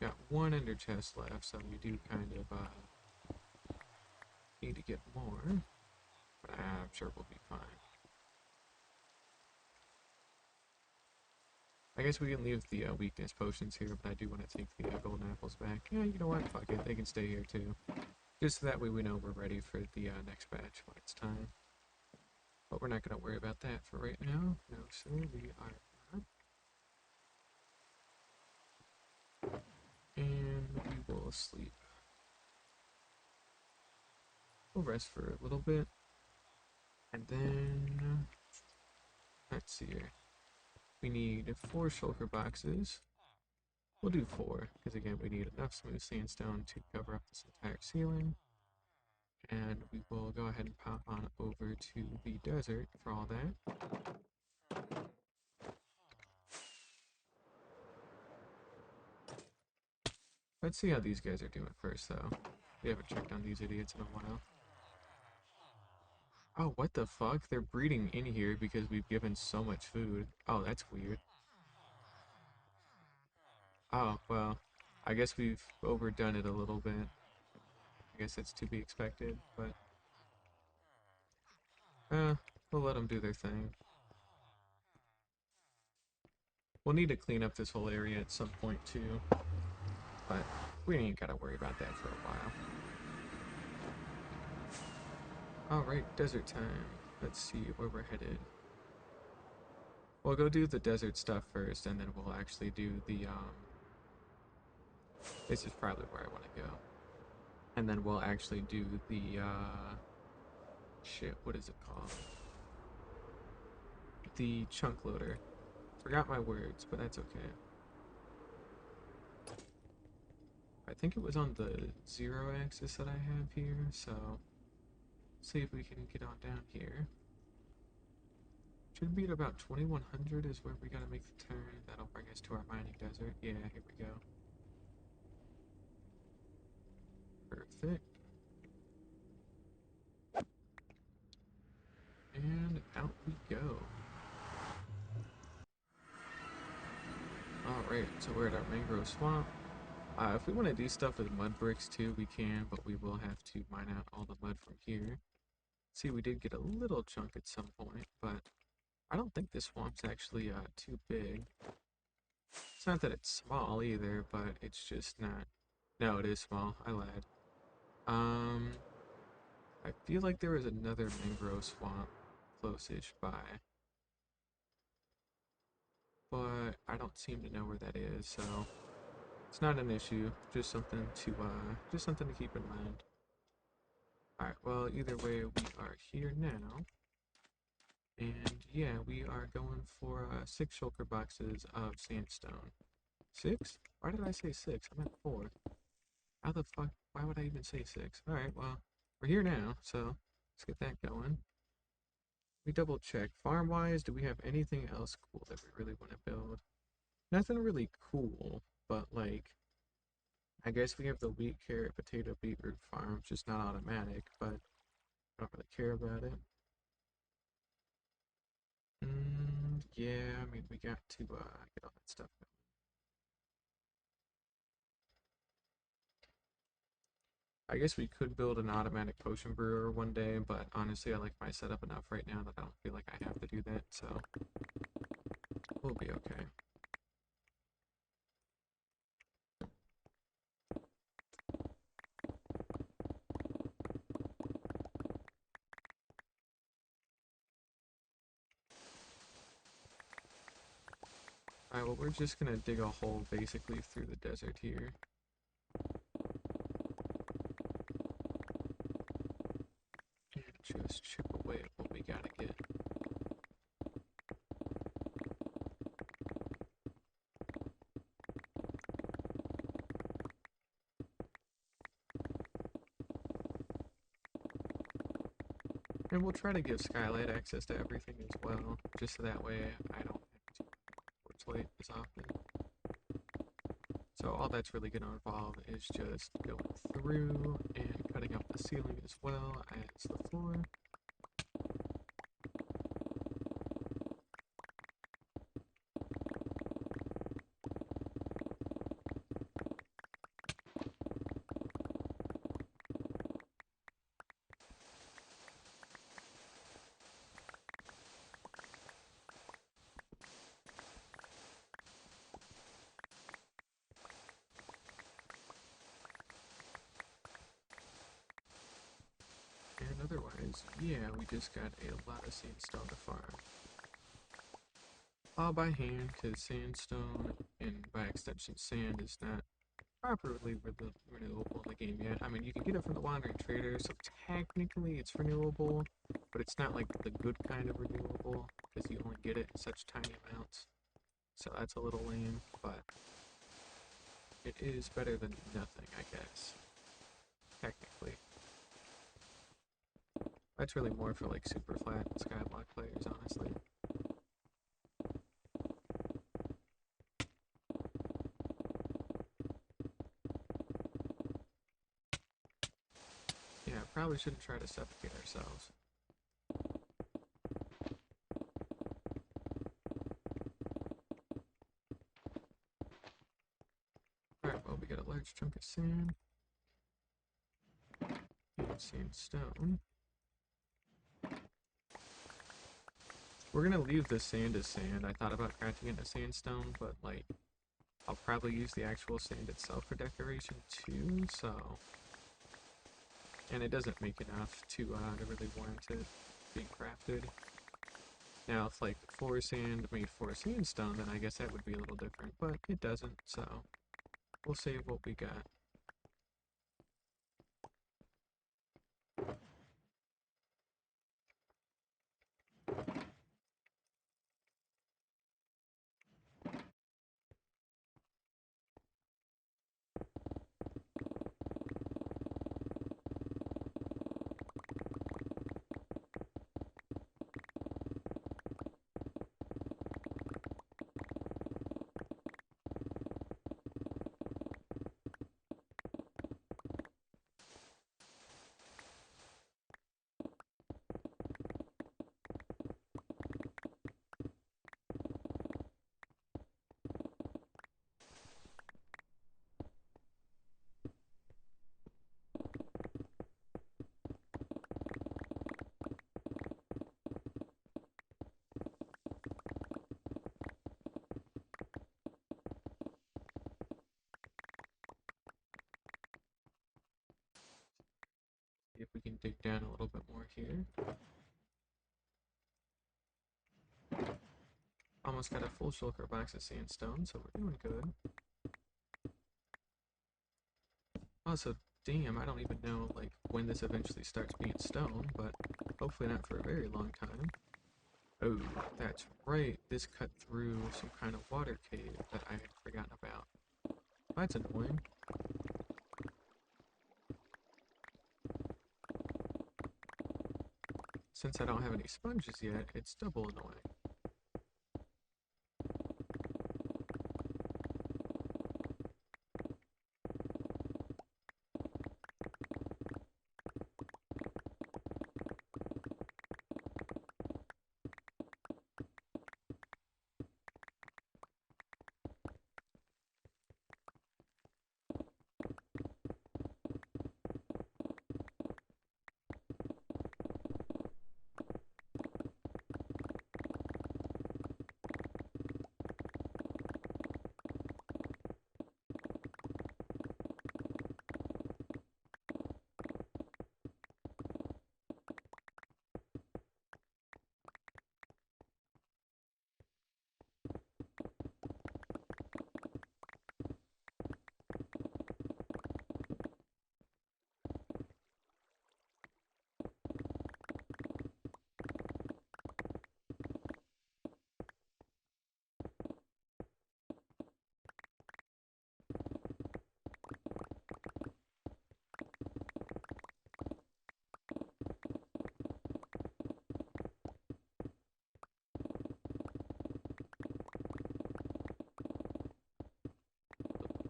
Got 1 ender chest left, so we do kind of need to get more, but I'm sure we'll be fine. I guess we can leave the weakness potions here, but I do want to take the golden apples back. Yeah, you know what? Fuck it. They can stay here too. Just so that way we know we're ready for the next batch when it's time. But we're not going to worry about that for right now. No, sir, we are not. And we will sleep. We'll rest for a little bit. And then, let's see here. We need 4 shulker boxes. We'll do 4, because again, we need enough smooth sandstone to cover up this entire ceiling. And we will go ahead and pop on over to the desert for all that. Let's see how these guys are doing first, though. We haven't checked on these idiots in a while. Oh, what the fuck? They're breeding in here because we've given so much food. Oh, that's weird. Oh, well, I guess we've overdone it a little bit. I guess that's to be expected, but we'll let them do their thing. We'll need to clean up this whole area at some point too, but we ain't gotta worry about that for a while. Alright, desert time. Let's see where we're headed. We'll go do the desert stuff first, and then we'll actually do the, this is probably where I want to go. And then we'll actually do the, shit, what is it called? The chunk loader. Forgot my words, but that's okay. I think it was on the 0 axis that I have here, so see if we can get on down here. Should be at about 2100 is where we gotta make the turn. That'll bring us to our mining desert. Yeah, here we go. Perfect. And out we go. Alright, so we're at our mangrove swamp. If we want to do stuff with mud bricks too, we can, but we will have to mine out all the mud from here. See, we did get a little chunk at some point, but I don't think this swamp's actually too big. It's not that it's small either, but it's just not. No, it is small. I lied. I feel like there was another mangrove swamp close-ish by, but I don't seem to know where that is, so it's not an issue. Just something to keep in mind. Alright, well, either way, we are here now. And yeah, we are going for 6 shulker boxes of sandstone. 6? Why did I say 6? I meant 4. How the fuck? Why would I even say 6? Alright, well, we're here now, so let's get that going. We double check. Farm wise, do we have anything else cool that we really want to build? Nothing really cool, but like, I guess we have the wheat, carrot, potato, beetroot farm, just not automatic, but I don't really care about it. Yeah, I mean, we got to get all that stuff. I guess we could build an automatic potion brewer one day, but honestly, I like my setup enough right now that I don't feel like I have to do that, so we'll be okay. Alright, well, we're just gonna dig a hole basically through the desert here. And just chip away at what we gotta get. And we'll try to give Skylight access to everything as well, just so that way I don't have to torch light as often. So all that's really going to involve is just going through and cutting up the ceiling as well as the floor. otherwise, yeah, we just got a lot of sandstone to farm. All by hand, because sandstone, and by extension sand, is not properly renewable in the game yet. I mean, you can get it from the Wandering Trader, so technically it's renewable, but it's not like the good kind of renewable, because you only get it in such tiny amounts. So that's a little lame, but it is better than nothing, I guess. Technically. That's really more for like super flat skyblock players, honestly. Yeah, probably shouldn't try to suffocate ourselves. Alright, well, we got a large chunk of sand. And sandstone. We're gonna leave the sand as sand. I thought about crafting it into sandstone, but like, I'll probably use the actual sand itself for decoration too, so... And it doesn't make enough to really warrant it being crafted. Now, if like 4 sand made 4 sandstone, then I guess that would be a little different, but it doesn't, so we'll save what we got. See if we can dig down a little bit more here. Almost got a full shulker box of sandstone, so we're doing good. Also, damn, I don't even know like when this eventually starts being stone, but hopefully not for a very long time. Oh, that's right, this cut through some kind of water cave that I had forgotten about. That's annoying. Since I don't have any sponges yet, it's double annoying.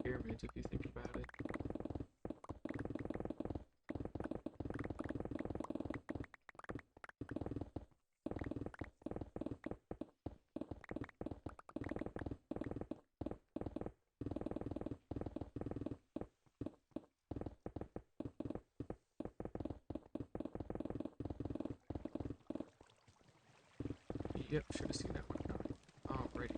Pyramids, if you think about it. Yep, should have seen that one coming. Alrighty.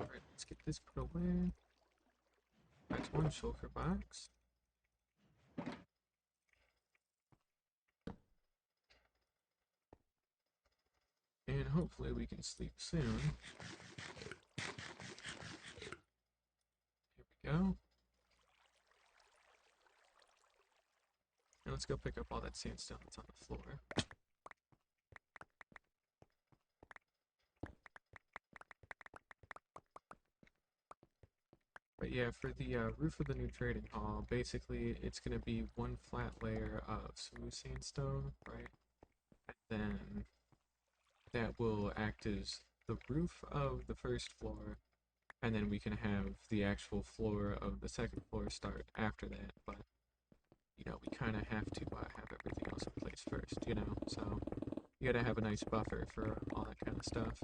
Alright, let's get this put away. That's one shulker box. And hopefully we can sleep soon. Here we go. And let's go pick up all that sandstone that's on the floor. But yeah, for the roof of the new trading hall, basically it's going to be one flat layer of smooth sandstone, right? And then that will act as the roof of the first floor, and then we can have the actual floor of the second floor start after that. But you know, we kind of have to have everything else in place first, you know? So you gotta have a nice buffer for all that kind of stuff.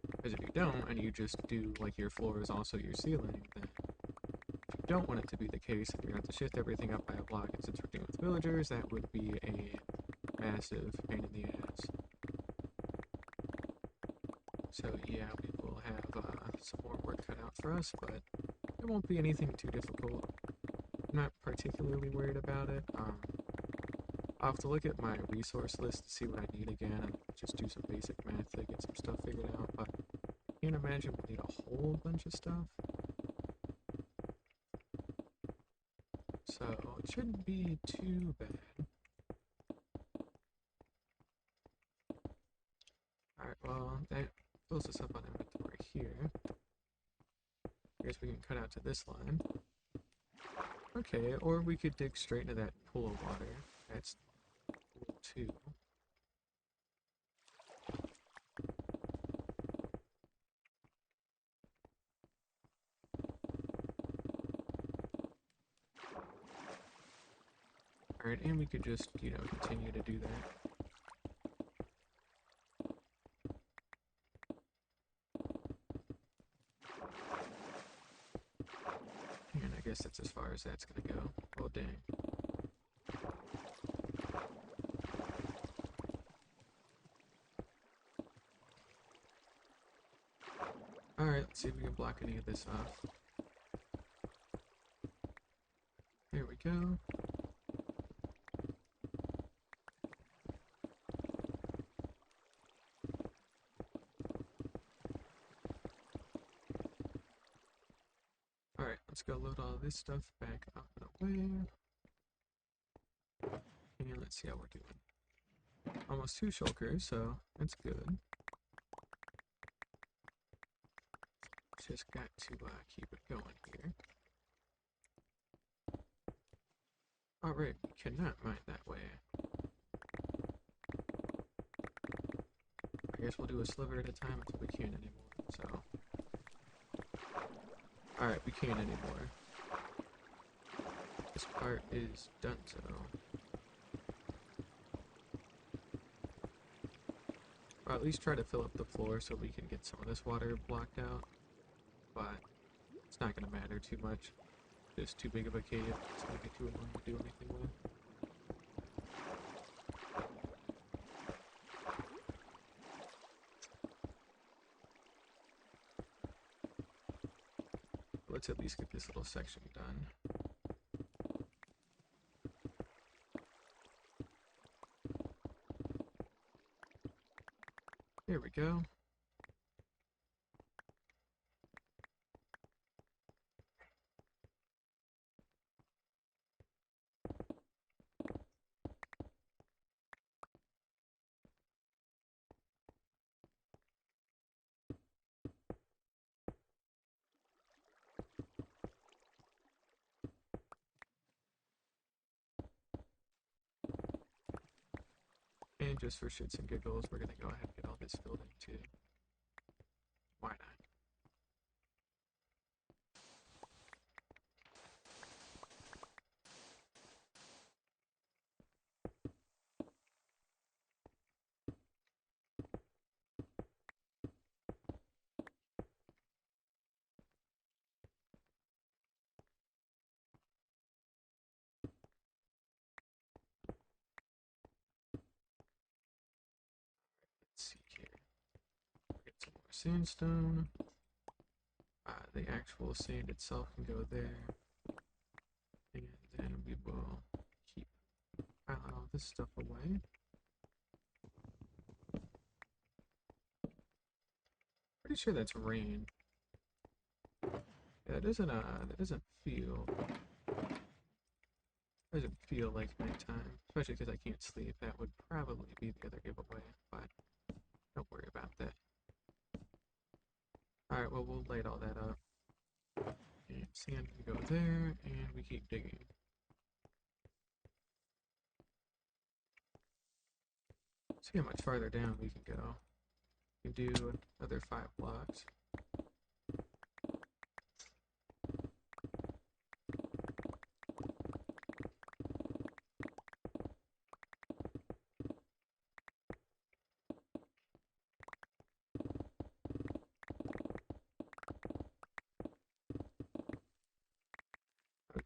Because if you don't, and you just do like your floor is also your ceiling, then if you don't want it to be the case, and you're gonna have to shift everything up by a block, and since we're dealing with villagers, that would be a massive pain in the ass. So yeah, we will have some more work cut out for us, but it won't be anything too difficult. I'm not particularly worried about it. I'll have to look at my resource list to see what I need again and just do some basic math to get some stuff figured out, but I can't imagine we'll need a whole bunch of stuff. So it shouldn't be too bad. Alright, well, that fills us up on inventory here. I guess we can cut out to this line. Okay, or we could dig straight into that pool of water. That's cool too. Alright, and we could just, you know, continue to do that. And I guess that's as far as that's gonna go. Oh, dang. Alright, let's see if we can block any of this off. There we go. Alright, let's go load all this stuff back up and away. And let's see how we're doing. Almost 2 shulkers, so that's good. Just got to keep it going here. Alright, we cannot mine that way. I guess we'll do a sliver at a time until we can't anymore, so. Alright, we can't anymore. This part is done, so. Or at least try to fill up the floor so we can get some of this water blocked out. But it's not going to matter too much. It's too big of a cave. It's going to be too annoying to do anything with. Let's at least get this little section done. There we go. And just for shits and giggles, we're gonna go ahead and get all this filled in too. Why not? Let's see here. Get some more sandstone. The actual sand itself can go there. And then we will keep all this stuff away. Pretty sure that's rain. Yeah, that doesn't feel like nighttime, especially because I can't sleep. That would probably be the other giveaway, but don't worry about that. Alright, well, we'll light all that up. And sand can go there, and we keep digging. See how much farther down we can go. We can do another 5 blocks.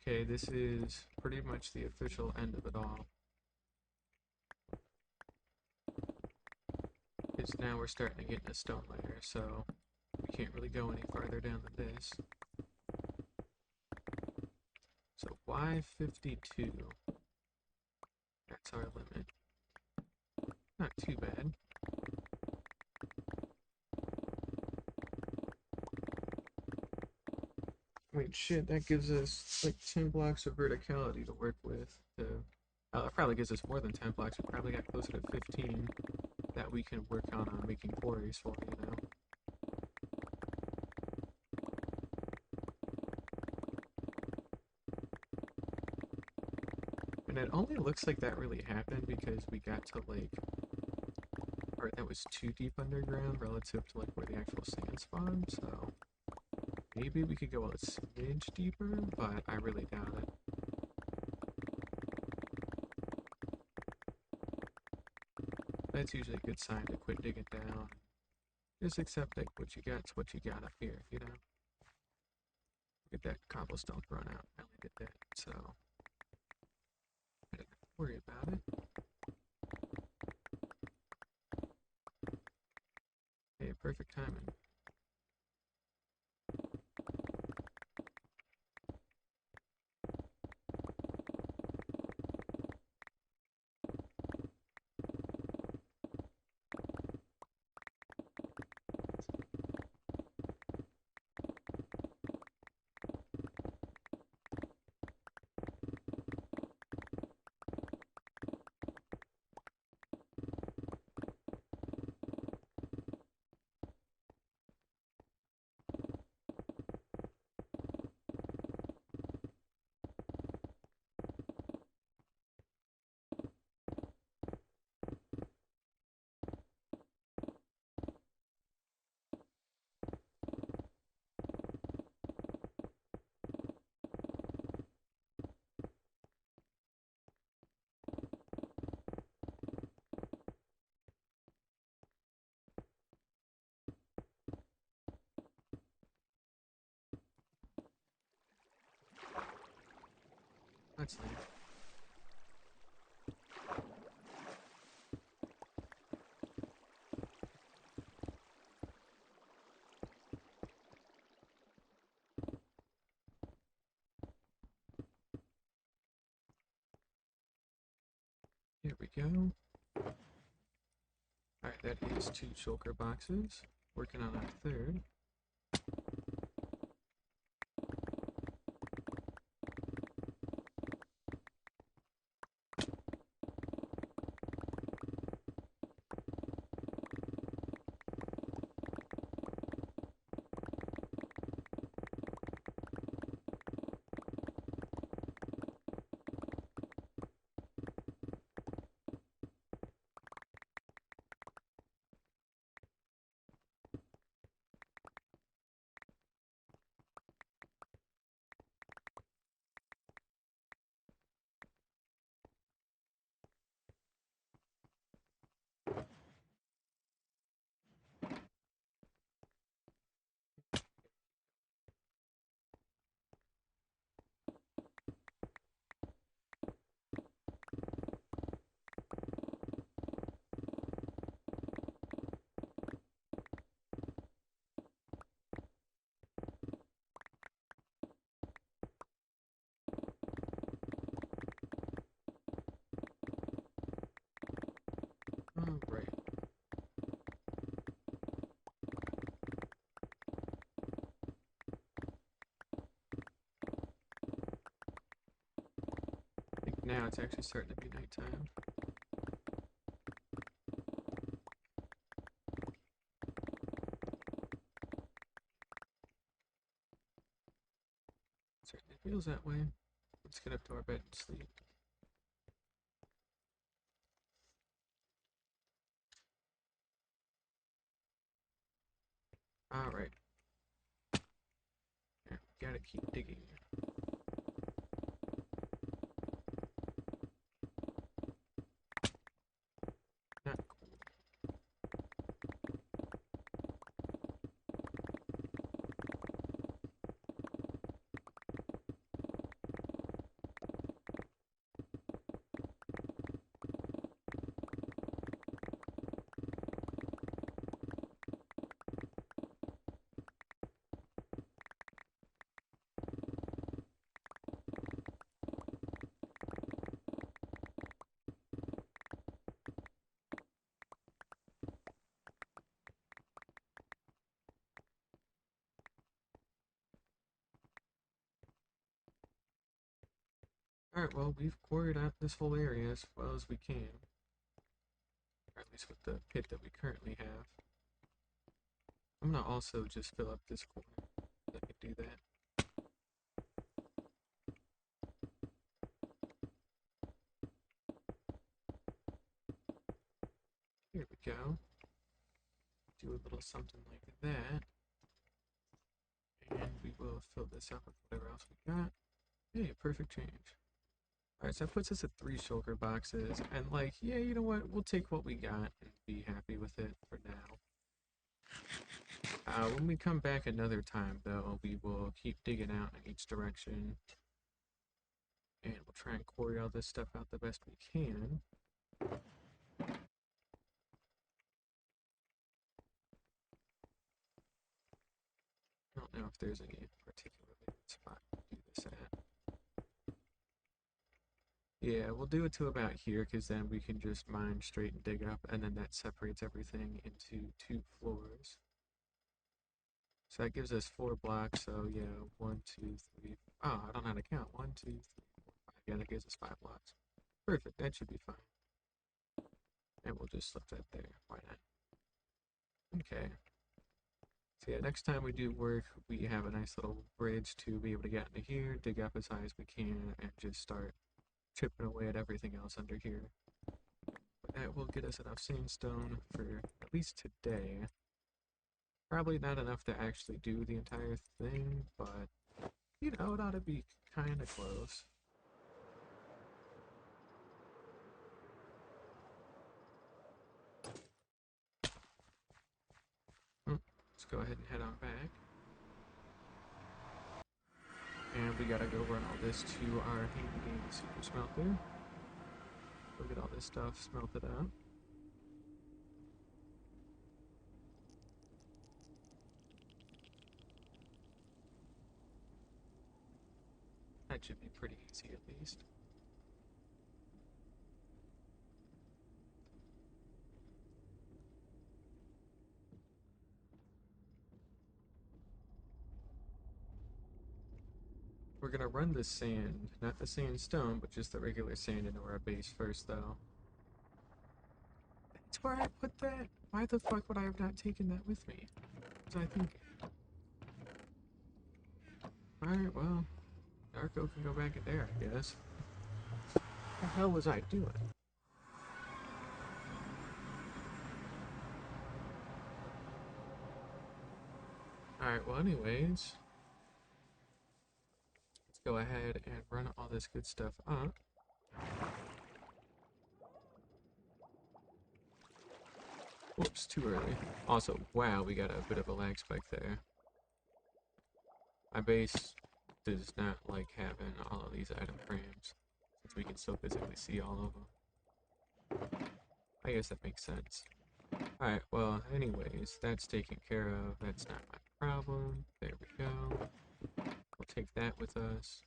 Okay, this is pretty much the official end of it all. Because now we're starting to get into stone layer, so we can't really go any farther down than this. So why 52? That's our limit. Not too bad. I mean, shit, that gives us like 10 blocks of verticality to work with. It probably gives us more than 10 blocks. We probably got closer to 15 that we can work on making quarries for, you know? And it only looks like that really happened because we got to like, or that was too deep underground relative to like where the actual sand spawned, so maybe we could go a smidge deeper, but I really doubt it. That's usually a good sign to quit digging down. Just accept that what you got's what you got up here, you know? Get that cobblestone thrown out. I only did that, so I don't worry about it. Hey, perfect timing. Let's leave. Here we go. Alright, that is 2 shulker boxes. Working on our third. now it's actually starting to be nighttime. Certainly feels that way. Let's get up to our bed and sleep. Alright. Gotta keep digging. Not cool. Alright, well, we've quarried out this whole area as well as we can. Or at least with the pit that we currently have. I'm gonna also just fill up this corner. I can do that. Here we go. Do a little something like that. And we will fill this up with whatever else we got. Hey, perfect change. Alright, so that puts us at 3 shulker boxes. And like, yeah, you know what? We'll take what we got and be happy with it for now. When we come back another time, though, we will keep digging out in each direction. And we'll try and quarry all this stuff out the best we can. I don't know if there's any particularly good spot to do this at. Yeah, we'll do it to about here, because then we can just mine straight and dig up, and then that separates everything into 2 floors. So that gives us 4 blocks, so yeah, 1, 2, 3. Oh, I don't know how to count. 1, 2, 3, 4, 5. Yeah, that gives us 5 blocks. Perfect, that should be fine. And we'll just slip that there. Why not? Okay. So yeah, next time we do work, we have a nice little bridge to be able to get into here, dig up as high as we can, and just start chipping away at everything else under here. But that will get us enough sandstone for at least today. Probably not enough to actually do the entire thing, but, you know, it ought to be kind of close. Let's go ahead and head on back. And we gotta go run all this to our handy super smelter. Go get all this stuff smelted out. That should be pretty easy at least. We're gonna run the sand, not the sandstone, but just the regular sand into our base first, though. That's where I put that? Why the fuck would I have not taken that with me? Was I thinking? Alright, well, Darko can go back in there, I guess. What the hell was I doing? Alright, well, anyways, let's go ahead and run all this good stuff up. Whoops, too early. Also, wow, we got a bit of a lag spike there. My base does not like having all of these item frames, since we can still physically see all of them. I guess that makes sense. Alright, well, anyways, that's taken care of. That's not my problem. There we go. We'll take that with us.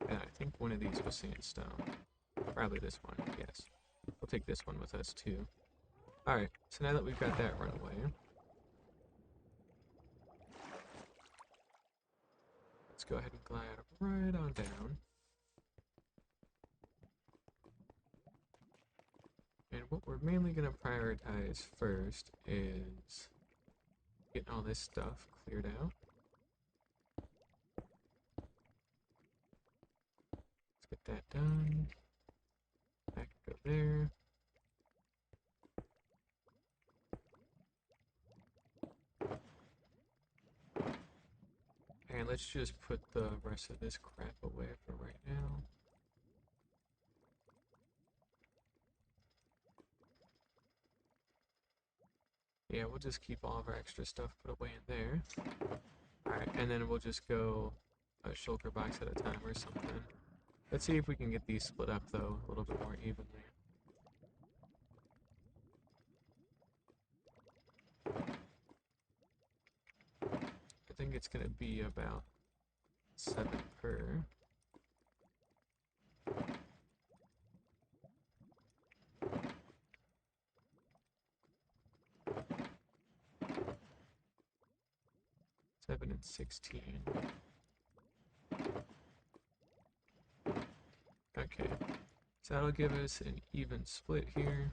And I think one of these was sandstone. Probably this one, yes. We'll take this one with us, too. Alright, so now that we've got that run away, let's go ahead and glide right on down. what we're mainly going to prioritize first is getting all this stuff cleared out. Let's get that done. That can go there. And let's just put the rest of this crap away for right now. Yeah, we'll just keep all of our extra stuff put away in there. Alright, and then we'll just go a shulker box at a time or something. Let's see if we can get these split up, though, a little bit more evenly. I think it's going to be about 7 per. Seven and 16. Okay, so that'll give us an even split here.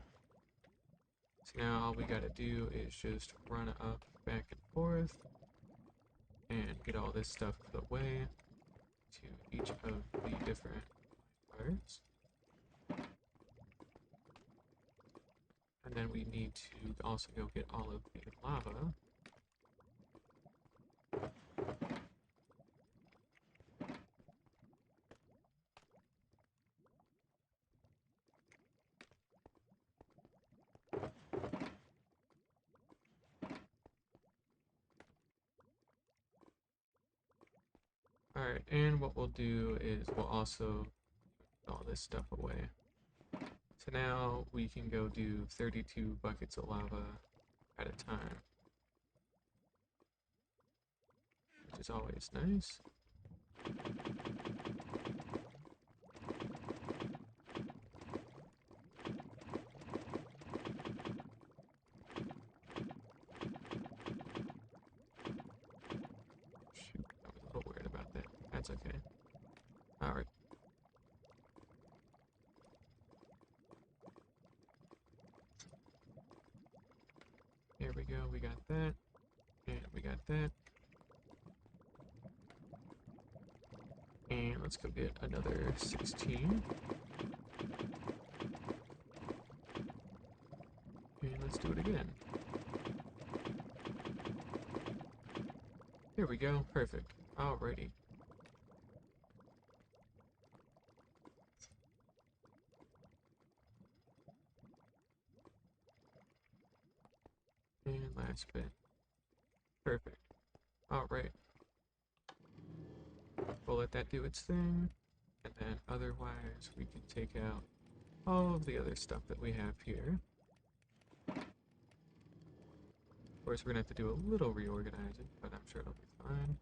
So now all we gotta do is just run up, back and forth, and get all this stuff put away to each of the different parts. And then we need to also go get all of the lava. Alright, and what we'll do is we'll also put all this stuff away. So now we can go do 32 buckets of lava at a time, which is always nice. Shoot, I was a little worried about that. That's okay. Alright. Here we go, we got that, and we got that. And let's go get another 16. And let's do it again. Here we go, perfect. Alrighty. And last bit. Perfect. Alright. We'll let that do its thing. And then otherwise we can take out all of the other stuff that we have here. Of course, we're going to have to do a little reorganizing, but I'm sure it'll be fine.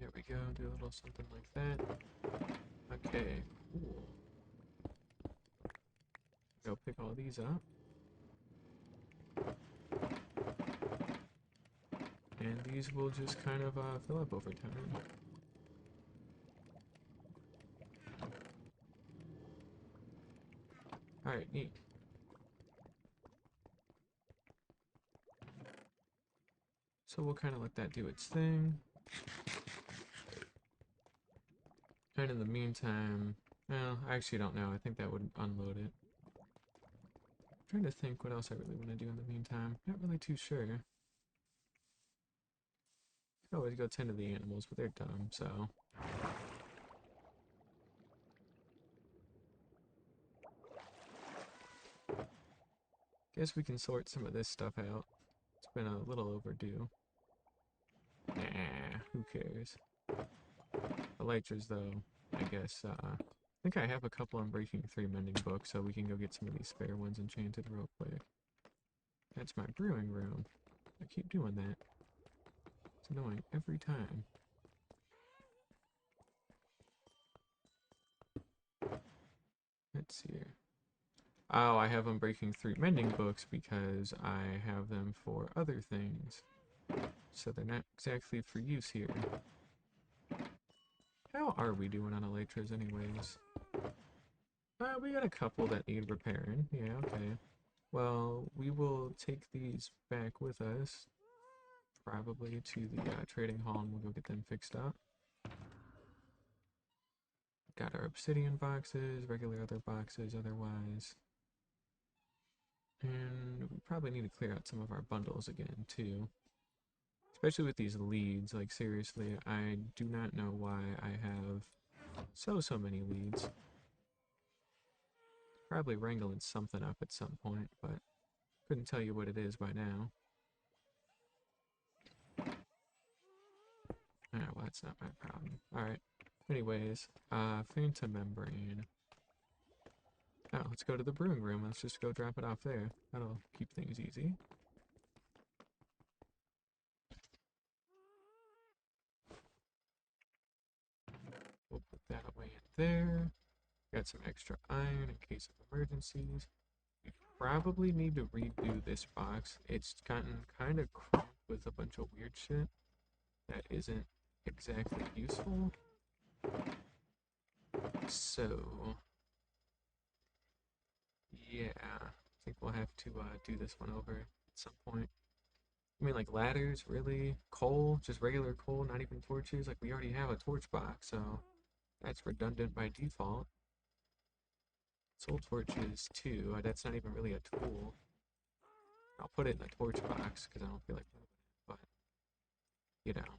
There we go, do a little something like that. Okay, cool. Go pick all these up. And these will just kind of fill up over time. Alright, neat. So we'll kind of let that do its thing. And in the meantime, well, I actually don't know. I think that would unload it. I'm trying to think what else I really want to do in the meantime. Not really too sure. I could always go tend to the animals, but they're dumb, so. Guess we can sort some of this stuff out. It's been a little overdue. Nah, who cares? Elytras, though, I guess, I think I have a couple on Breaking 3 mending books, so we can go get some of these spare ones enchanted real quick. That's my brewing room. I keep doing that. It's annoying every time. Let's see here. Oh, I have them breaking 3 mending books because I have them for other things. So they're not exactly for use here. How are we doing on elytras anyways? We got a couple that need repairing. Yeah, okay. Well, we will take these back with us. Probably to the trading hall and we'll go get them fixed up. Got our obsidian boxes, regular other boxes otherwise. And we probably need to clear out some of our bundles again too. Especially with these leads, like seriously, I do not know why I have so many leads. Probably wrangling something up at some point, but couldn't tell you what it is by now. Alright, well that's not my problem. Alright. Anyways, Phantom Membrane. Oh, let's go to the brewing room. Let's just go drop it off there. That'll keep things easy. We'll put that away in there. Got some extra iron in case of emergencies. We probably need to redo this box. It's gotten kind of cramped with a bunch of weird shit that isn't exactly useful. So, yeah, I think we'll have to do this one over at some point. I mean, like ladders, really? Coal, just regular coal, not even torches. Like, we already have a torch box, so that's redundant by default. Soul torches, too. That's not even really a tool. I'll put it in a torch box because I don't feel like moving it, but, you know,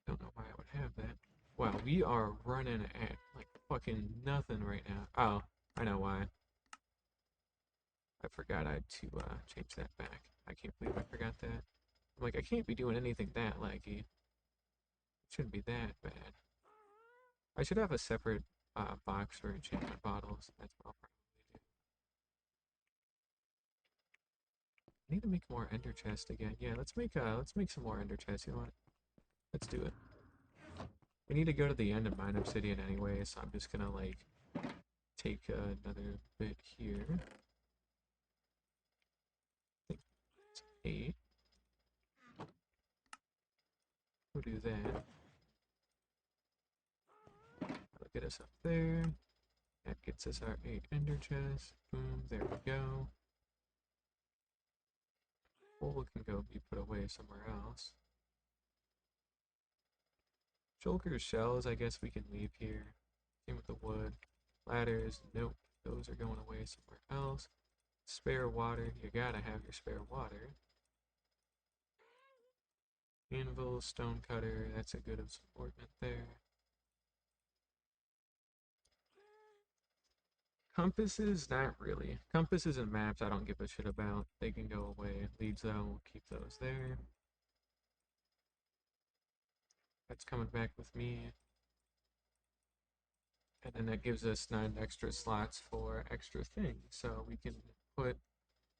don't know why I would have that. Wow, we are running at, like, fucking nothing right now. Oh, I know why. I forgot I had to change that back. I can't believe I forgot that. I'm like, I can't be doing anything that laggy. It shouldn't be that bad. I should have a separate box for enchantment bottles. That's what I'll probably do. I need to make more ender chests again. Yeah, let's make some more ender chests. You know what? Let's do it. We need to go to the end and mine obsidian anyway, so I'm just gonna like take another bit here. I think it's 8. We'll do that. That'll get us up there. That gets us our 8 ender chests. Boom, there we go. Wool can go be put away somewhere else. Shulker's shells, I guess we can leave here. Same with the wood. Ladders, nope. Those are going away somewhere else. Spare water, you gotta have your spare water. Anvil, stone cutter, that's a good assortment there. Compasses, not really. Compasses and maps I don't give a shit about. They can go away. Leads though, we'll keep those there. That's coming back with me. And then that gives us 9 extra slots for extra things. So we can put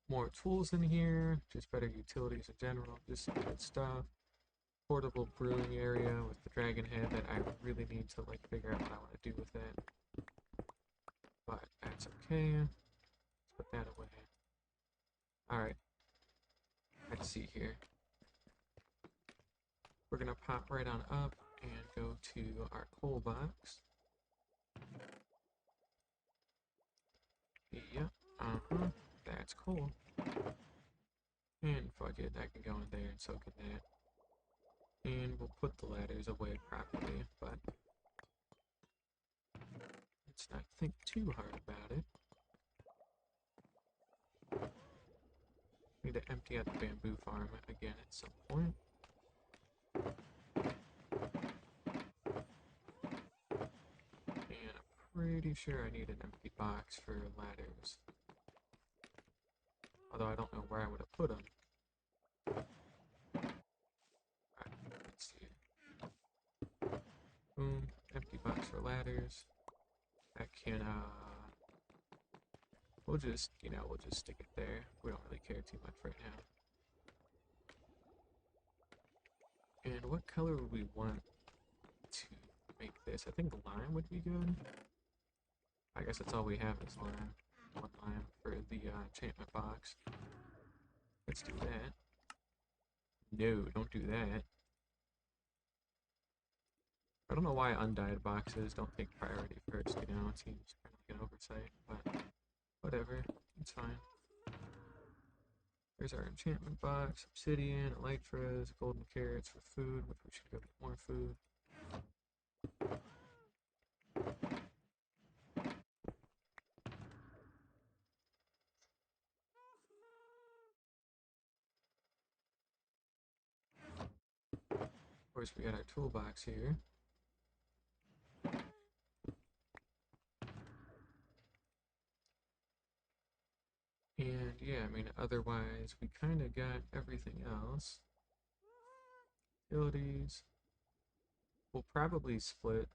more tools in here, just better utilities in general, just some good stuff. Portable brewing area with the dragon head that I really need to like figure out what I want to do with that. But that's okay. Let's put that away. Alright. Let's see here. We're gonna pop right on up and go to our coal box. Yep. That's cool. And fuck it, that can go in there and so can that. And we'll put the ladders away properly, but let's not think too hard about it. Need to empty out the bamboo farm again at some point. And I'm pretty sure I need an empty box for ladders. Although I don't know where I would have put them. Alright, let's see. Boom, empty box for ladders. That can, we'll just, we'll just stick it there. We don't really care too much right now. And what color would we want to make this? I think lime would be good. I guess that's all we have is lime. One lime for the enchantment box. Let's do that. No, don't do that. I don't know why undyed boxes don't take priority first, you know, it seems kind of like an oversight, but whatever, it's fine. There's our enchantment box, obsidian, elytras, golden carrots for food, which we should go get more food. Of course, we got our toolbox here. And yeah, I mean, otherwise, we kind of got everything else. Abilities. We'll probably split.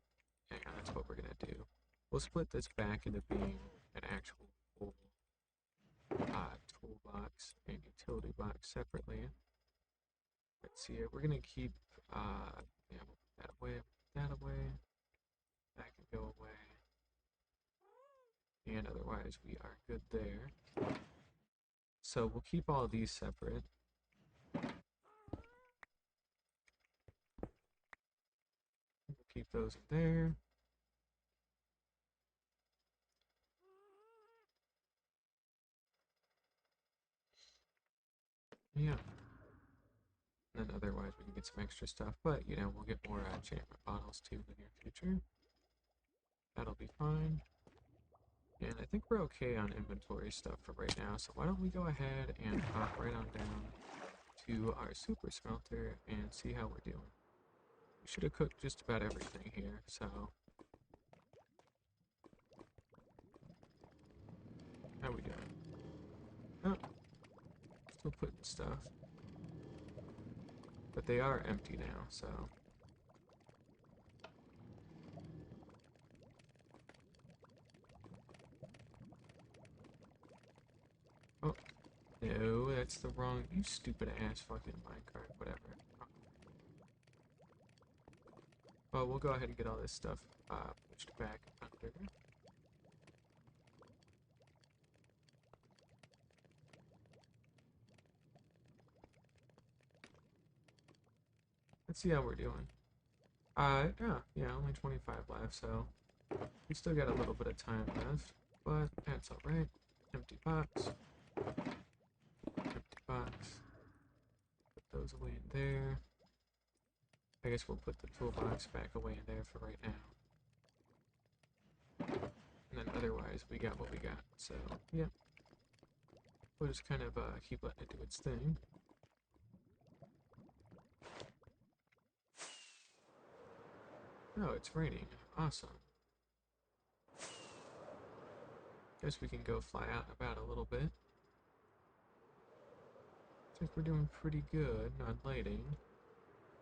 Hang on, that's what we're gonna do. We'll split this back into being an actual full toolbox and utility box separately. Let's see here. We're gonna keep yeah, we'll put that away, that away. That can go away. And otherwise we are good there. So we'll keep all of these separate. We'll keep those in there. Yeah. And then otherwise we can get some extra stuff, but you know, we'll get more enchantment bottles too in the near future. That'll be fine. And I think we're okay on inventory stuff for right now, so why don't we go ahead and hop right on down to our super smelter and see how we're doing. We should have cooked just about everything here, so how we doing? Oh, still putting stuff. But they are empty now, so oh no, that's the wrong, you stupid ass fucking minecart, whatever. Well, we'll go ahead and get all this stuff pushed back under. Let's see how we're doing. Yeah, only 25 left, so we still got a little bit of time left, but that's alright. Empty box. Empty box. Put those away in there. I guess we'll put the toolbox back away in there for right now. And then otherwise, we got what we got, so yeah. We'll just kind of keep letting it do its thing. Oh, it's raining. Awesome. Guess we can go fly out and about a little bit. I think we're doing pretty good on lighting.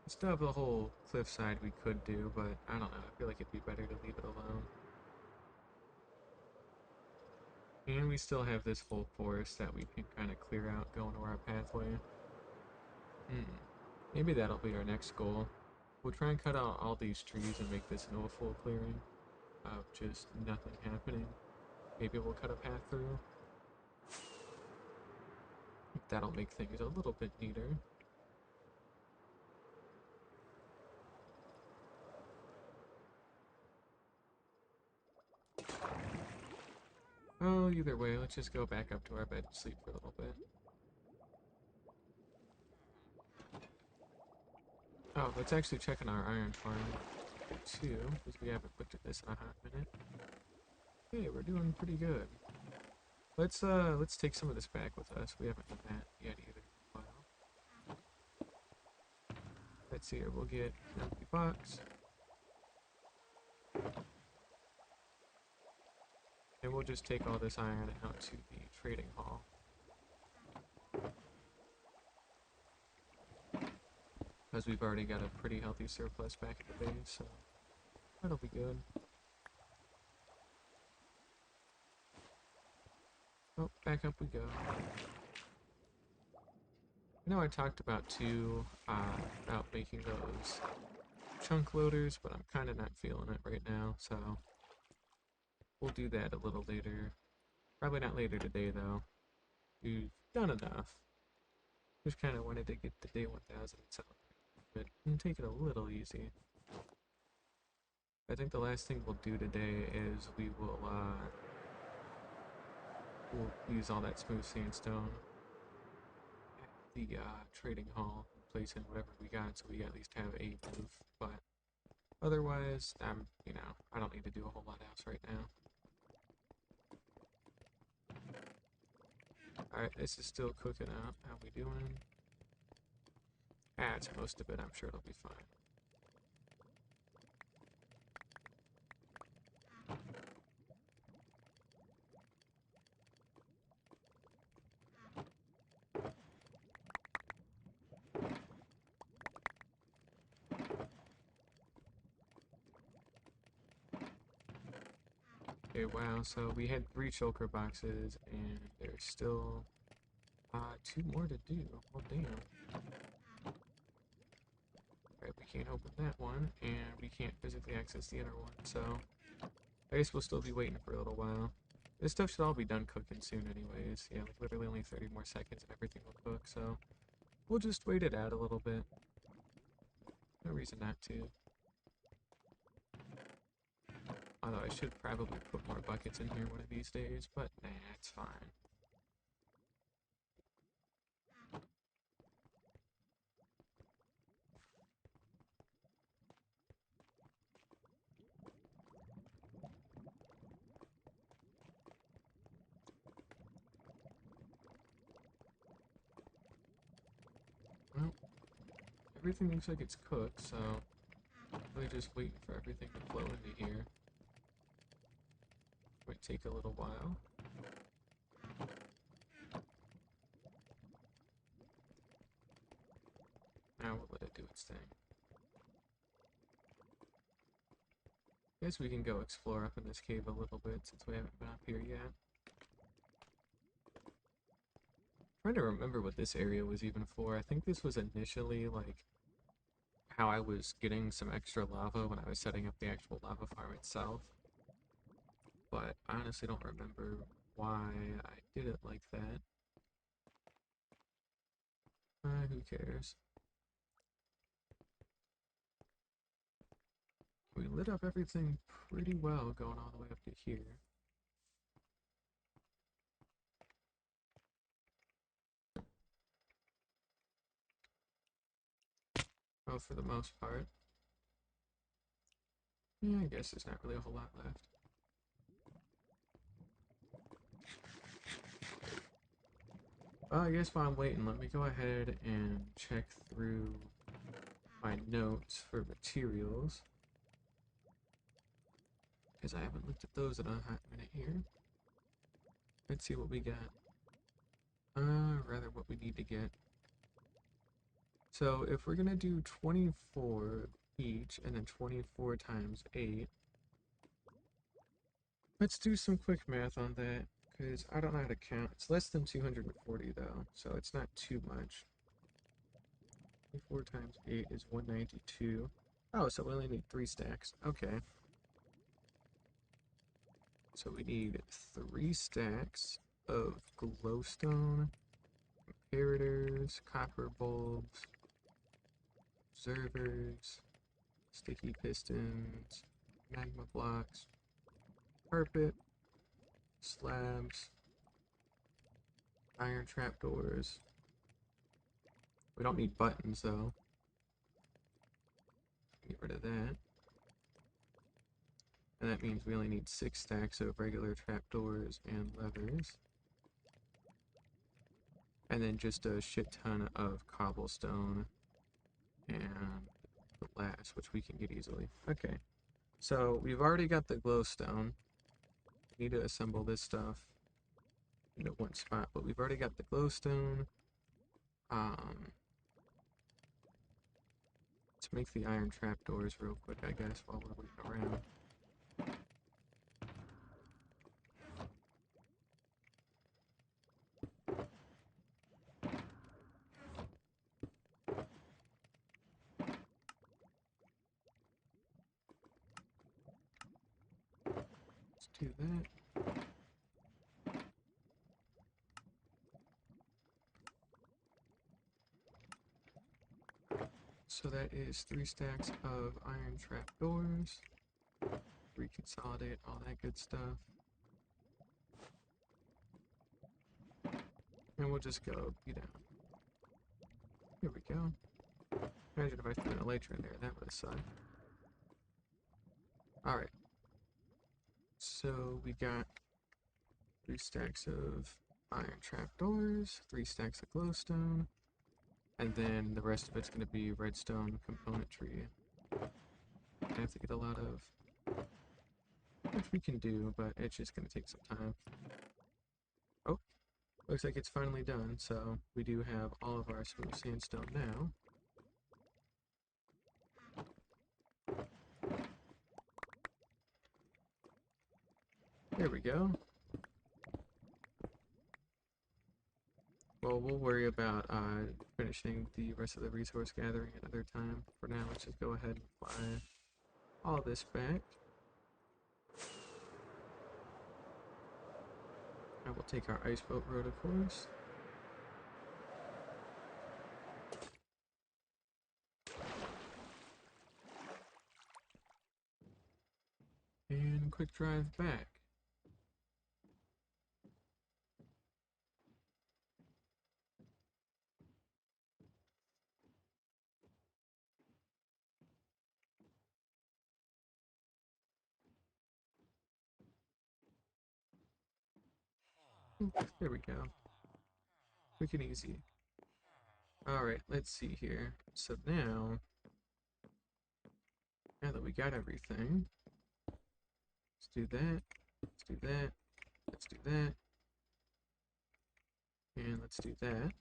We still have the whole cliffside we could do, but I don't know. I feel like it'd be better to leave it alone. And we still have this whole forest that we can kind of clear out going to our pathway. Maybe that'll be our next goal. We'll try and cut out all these trees and make this into a full clearing of just nothing happening. Maybe we'll cut a path through. That'll make things a little bit neater. Oh, either way, let's just go back up to our bed and sleep for a little bit. Oh, let's actually check on our iron farm too, because we haven't looked at this in a hot minute. Okay, we're doing pretty good. Let's take some of this back with us. We haven't done that yet either in a while. Let's see here, we'll get an empty box. And we'll just take all this iron out to the trading hall. Because we've already got a pretty healthy surplus back at the base, so that'll be good. Oh, back up we go. I know I talked about too, about making those chunk loaders, but I'm kind of not feeling it right now, so We'll do that a little later. Probably not later today, though. We've done enough. Just kind of wanted to get the day 1000 celebrated, but take it a little easy. I think the last thing we'll do today is we'll use all that smooth sandstone at the trading hall, place in whatever we got, so we at least have a roof. But otherwise, I don't need to do a whole lot else right now. Alright, this is still cooking out. How we doing? It's most of it. I'm sure it'll be fine. Okay, wow, so we had 3 shulker boxes, and there's still 2 more to do. Well, damn. Alright, we can't open that one, and we can't physically access the inner one, so I guess we'll still be waiting for a little while. This stuff should all be done cooking soon anyways. Yeah, like literally only 30 more seconds and everything will cook, so we'll just wait it out a little bit. No reason not to. Although I should probably put more buckets in here one of these days, but nah, it's fine. Well, everything looks like it's cooked, so really just waiting for everything to flow into here. Might take a little while. Now we'll let it do its thing. Guess we can go explore up in this cave a little bit since we haven't been up here yet. I'm trying to remember what this area was even for. I think this was initially like how I was getting some extra lava when I was setting up the actual lava farm itself. But I honestly don't remember why I did it like that. Who cares? We lit up everything pretty well going all the way up to here. Oh, for the most part. Yeah, I guess there's not really a whole lot left. I guess while I'm waiting, let me go ahead and check through my notes for materials, because I haven't looked at those in a hot minute here. Let's see what we got. Rather what we need to get. So if we're gonna do 24 each, and then 24 times 8, let's do some quick math on that, because I don't know how to count. It's less than 240 though, so it's not too much. 24 times 8 is 192. Oh, so we only need 3 stacks. Okay. So we need 3 stacks of glowstone, comparators, copper bulbs, observers, sticky pistons, magma blocks, carpet, slabs, iron trapdoors. We don't need buttons though. Get rid of that. And that means we only need 6 stacks of regular trapdoors and levers. And then just a shit ton of cobblestone and glass, which we can get easily. Okay. So we've already got the glowstone. We need to assemble this stuff into one spot, but we've already got the glowstone. Let's make the iron trapdoors real quick, I guess, while we're waiting around. Let's do that. So that is 3 stacks of iron trap doors. Reconsolidate, all that good stuff. And we'll just go be down. Here we go. Imagine if I threw an elytra in there, that would have sucked. Alright. So we got 3 stacks of iron trap doors, 3 stacks of glowstone, and then the rest of it's going to be redstone componentry. I have to get a lot of, which we can do, but it's just going to take some time. Oh, looks like it's finally done, so we do have all of our smooth sandstone now. There we go. Well, we'll worry about finishing the rest of the resource gathering another time. For now, let's just go ahead and fly all this back. I will take our ice boat road, of course. And quick drive back. There we go. Quick and easy. Alright, let's see here. So now that we got everything, let's do that, let's do that, let's do that, and let's do that.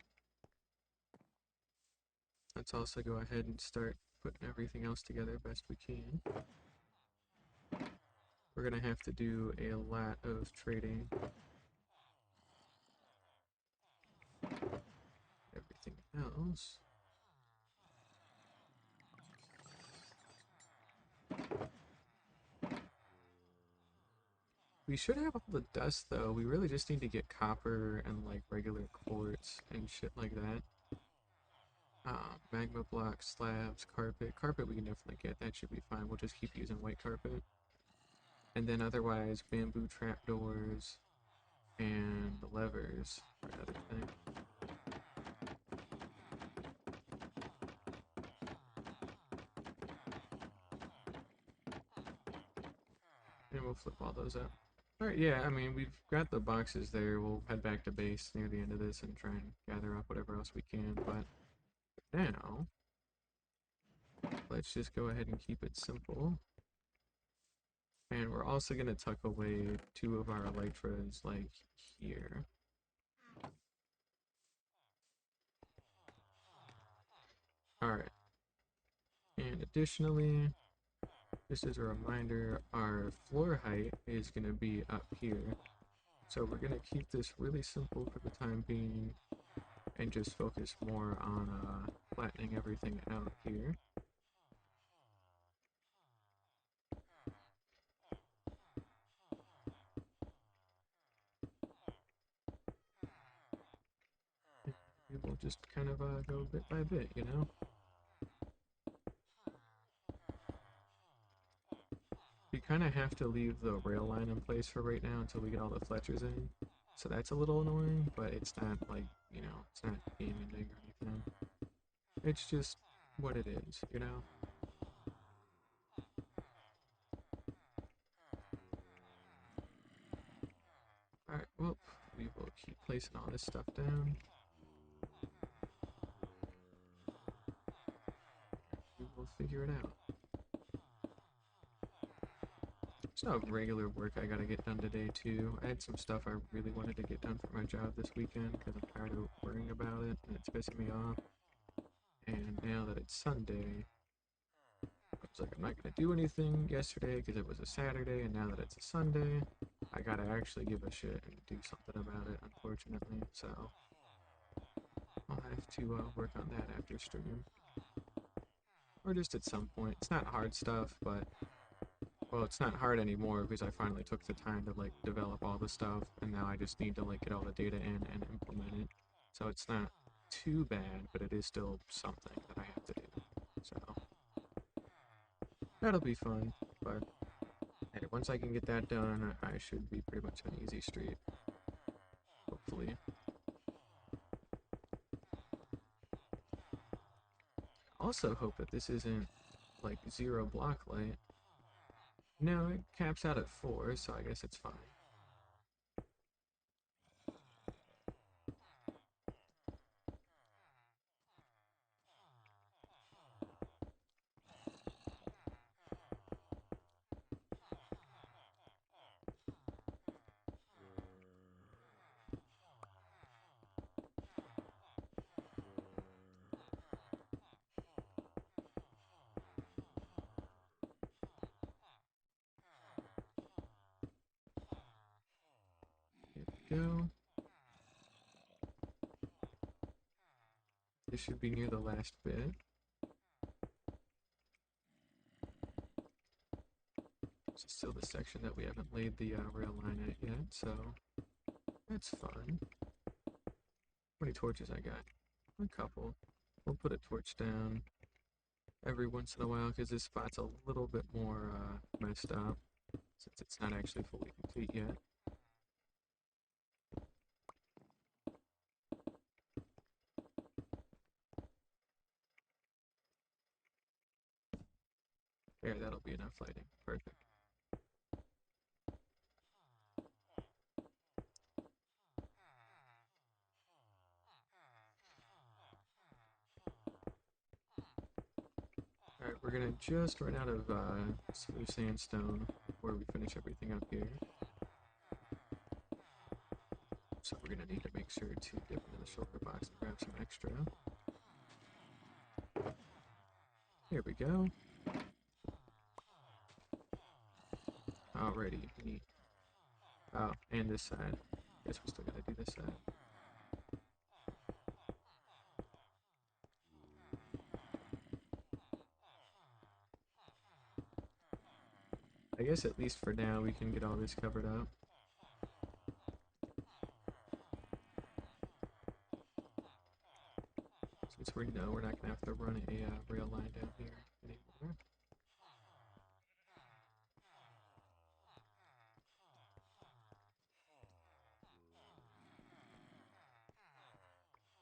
Let's also go ahead and start putting everything else together best we can. We're gonna have to do a lot of trading. Everything else. We should have all the dust though. We really just need to get copper and like regular quartz and shit like that. Magma blocks, slabs, carpet. Carpet we can definitely get. That should be fine. We'll just keep using white carpet. And then otherwise, bamboo trapdoors and the levers are another thing. And we'll flip all those up. Alright, yeah, I mean, we've got the boxes there. We'll head back to base near the end of this and try and gather up whatever else we can. But now, let's just go ahead and keep it simple. And we're also going to tuck away 2 of our elytras, like, here. Alright. And additionally, just as a reminder, our floor height is going to be up here. So we're going to keep this really simple for the time being and just focus more on flattening everything out here. And we'll just kind of go bit by bit, you know? We kind of have to leave the rail line in place for right now until we get all the Fletchers in. So that's a little annoying, but it's not like, you know, it's not game ending or anything. It's just what it is, you know? Alright, well, we will keep placing all this stuff down. We will figure it out. It's not regular work I gotta get done today, too. I had some stuff I really wanted to get done for my job this weekend because I'm tired of worrying about it and it's pissing me off. And now that it's Sunday, I was like, I'm not gonna do anything yesterday because it was a Saturday, and now that it's a Sunday, I gotta actually give a shit and do something about it, unfortunately. So, I'll have to work on that after stream. Or just at some point. It's not hard stuff, but Well, it's not hard anymore because I finally took the time to like develop all the stuff, and now I just need to like get all the data in and implement it. So it's not too bad, but it is still something that I have to do. So that'll be fun. But hey, once I can get that done, I should be pretty much on easy street. Hopefully. Also hope that this isn't like zero block light. No, it caps out at 4, so I guess it's fine. Here we go. This should be near the last bit. This is still the section that we haven't laid the rail line at yet, so that's fun. How many torches I got? A couple. We'll put a torch down every once in a while because this spot's a little bit more messed up since it's not actually fully complete yet. There, that'll be enough lighting. Perfect. Alright, we're gonna just run out of smooth sandstone before we finish everything up here. So we're gonna need to make sure to dip into the shulker box and grab some extra. Here we go. Alrighty, neat. Oh, and this side. Guess we still gotta do this side. I guess at least for now we can get all this covered up. Since we know we're not gonna have to run a rail line down here anymore.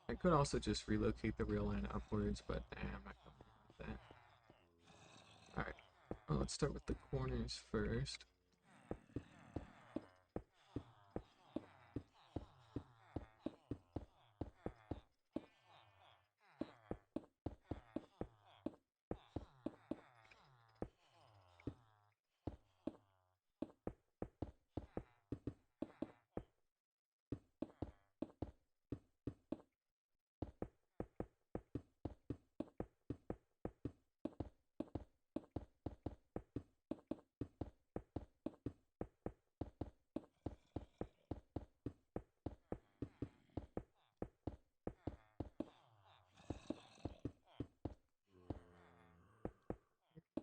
I could also just relocate the rail line upwards, but I'm not gonna do that. Alright, well, let's start with the corners first.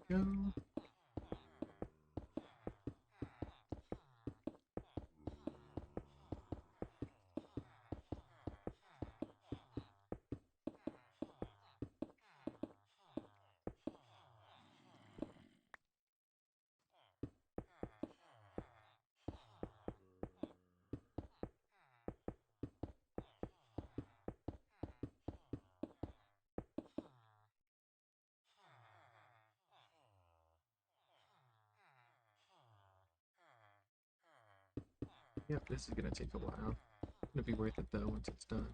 Go. Yep, this is gonna take a while. It'll be worth it though once it's done.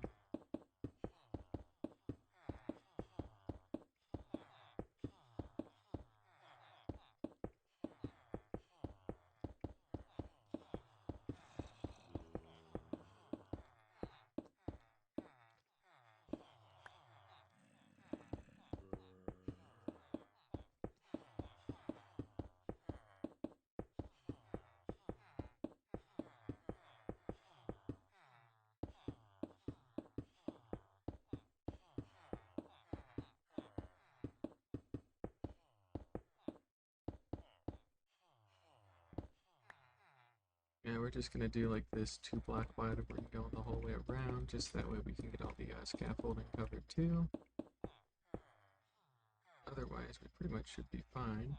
Yeah, we're just gonna do like this 2 block wide ring going the whole way around, just that way we can get all the scaffolding covered too. Otherwise, we pretty much should be fine.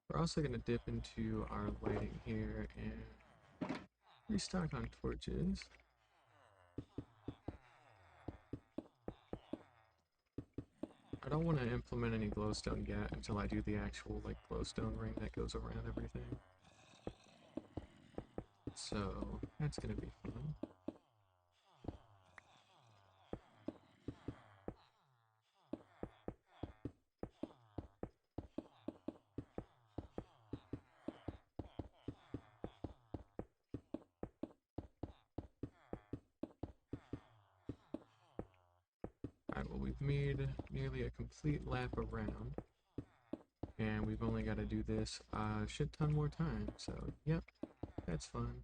We're also gonna dip into our lighting here and restock on torches. I don't want to implement any glowstone yet until I do the actual like glowstone ring that goes around everything. So that's gonna be fun. Alright, well we've made nearly a complete lap around. And we've only got to do this a shit ton more time, so yep, that's fun.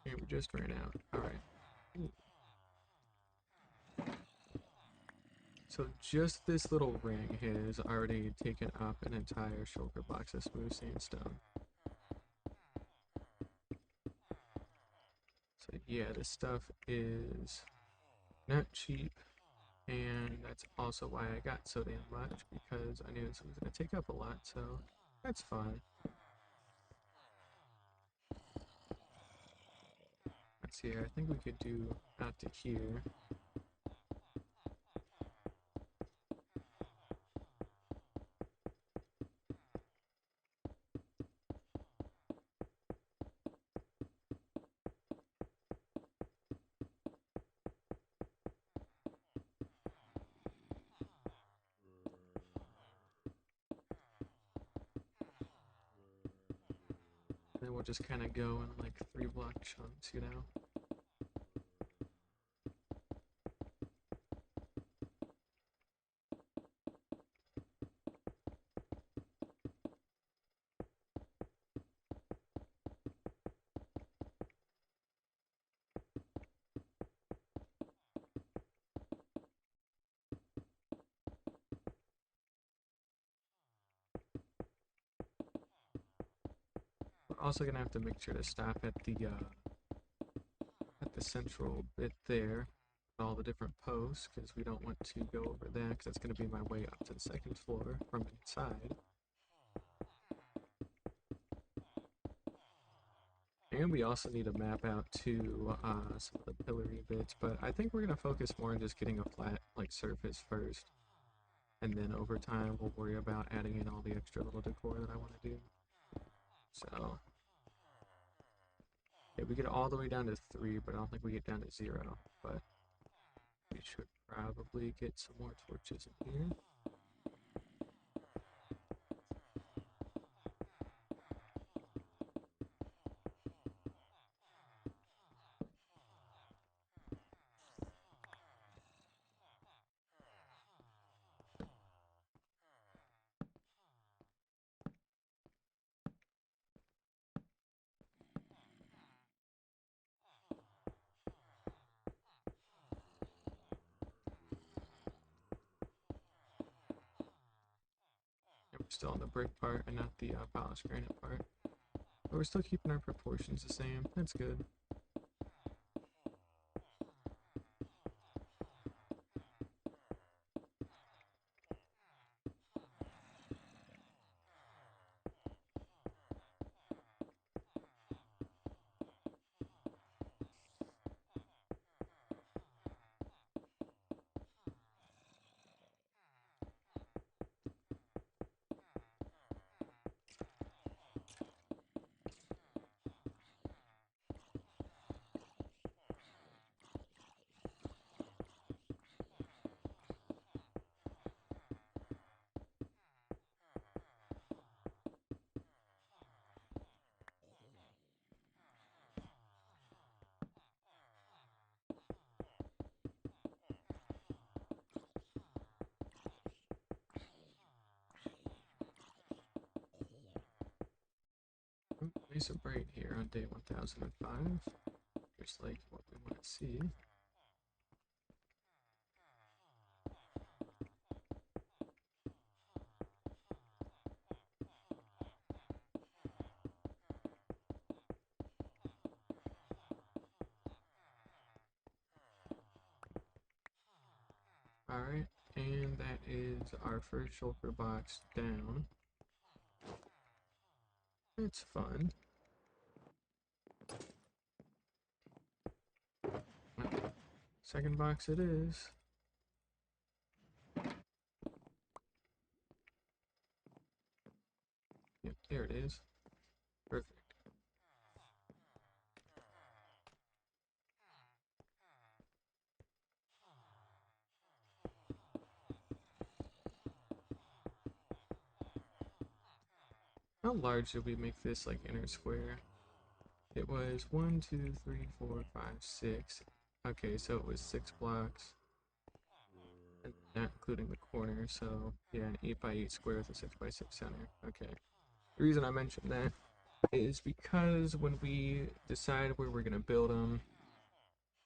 Okay, we just ran out. Alright. So just this little ring has already taken up an entire shulker box of smooth sandstone. So yeah, this stuff is not cheap, and that's also why I got so damn much, because I knew this was going to take up a lot, so that's fine. Let's see here, I think we could do out to here. And then we'll just kind of go in like 3 block chunks, you know? We're also gonna have to make sure to stop at the central bit there, all the different posts, because we don't want to go over that, because that's gonna be my way up to the second floor from inside. And we also need to map out to some of the pillory bits, but I think we're gonna focus more on just getting a flat like surface first, and then over time we'll worry about adding in all the extra little decor that I want to do. So yeah, we get all the way down to 3, but I don't think we get down to 0. But we should probably get some more torches in here. And we're still on the brick part and not the polished granite part. But we're still keeping our proportions the same. That's good. Oh, nice and bright here on day 1005. Just like what we want to see. Alright, and that is our first shulker box down. It's fun. Second box it is. Yep, there it is. Perfect. How large did we make this like inner square? It was 1, 2, 3, 4, 5, 6. Okay, so it was 6 blocks, and not including the corner. So yeah, an 8 by 8 square with a 6 by 6 center. Okay. The reason I mentioned that is because when we decide where we're gonna build them,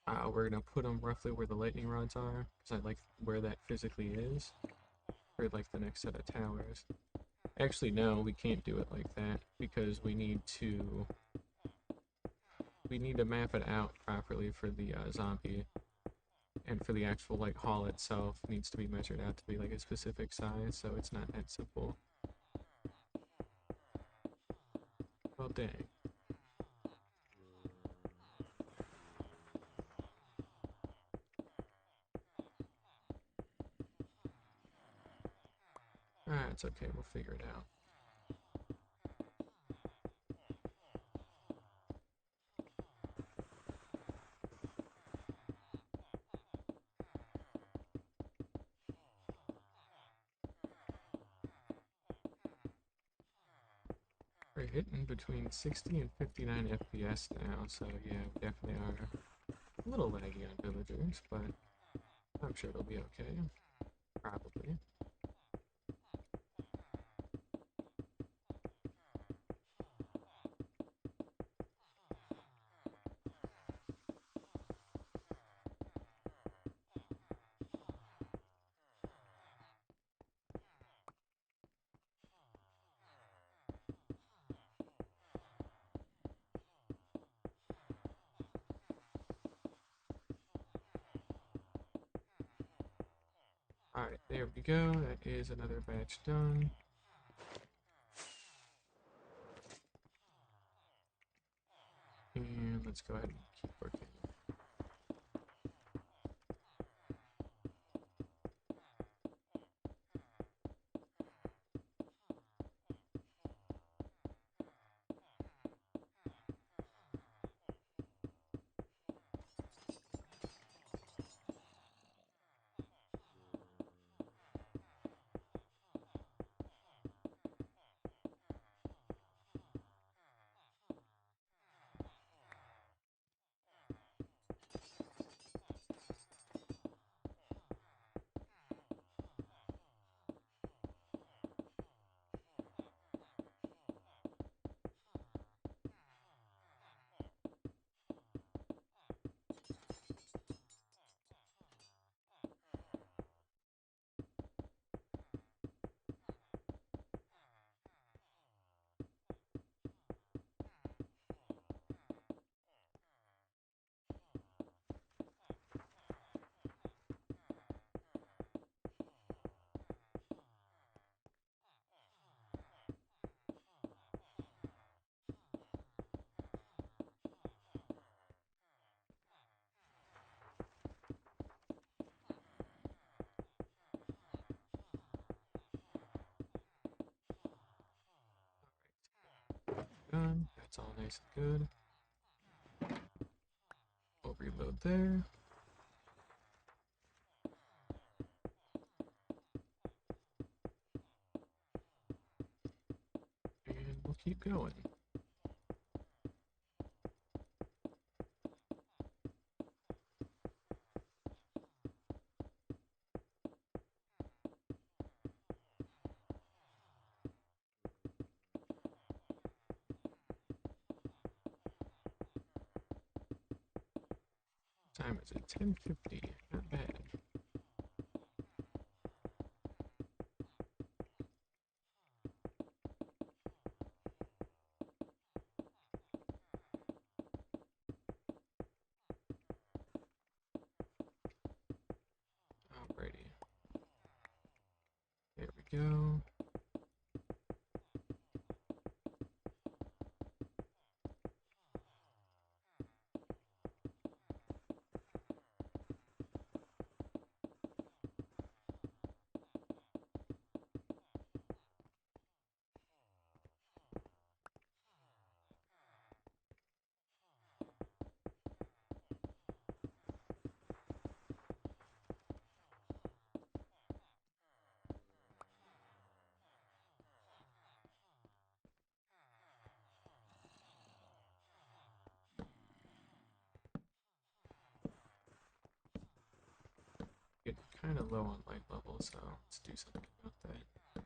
we're gonna put them roughly where the lightning rods are, because I like where that physically is, for like the next set of towers. Actually, no, we can't do it like that because we need to map it out properly for the zombie, and for the actual like hall itself needs to be measured out to be like a specific size, so it's not that simple. Well, dang. Ah, it's okay. We'll figure it out. We're hitting between 60 and 59 FPS now, so yeah, we definitely are a little laggy on villagers, but I'm sure it'll be okay. Probably. Alright, there we go. That is another batch done. And let's go ahead and keep working. Done. That's all nice and good. We'll reload there. And we'll keep going. Time is at 10:50. Not bad. Alrighty. There we go. Getting kind of low on light level, so let's do something about that.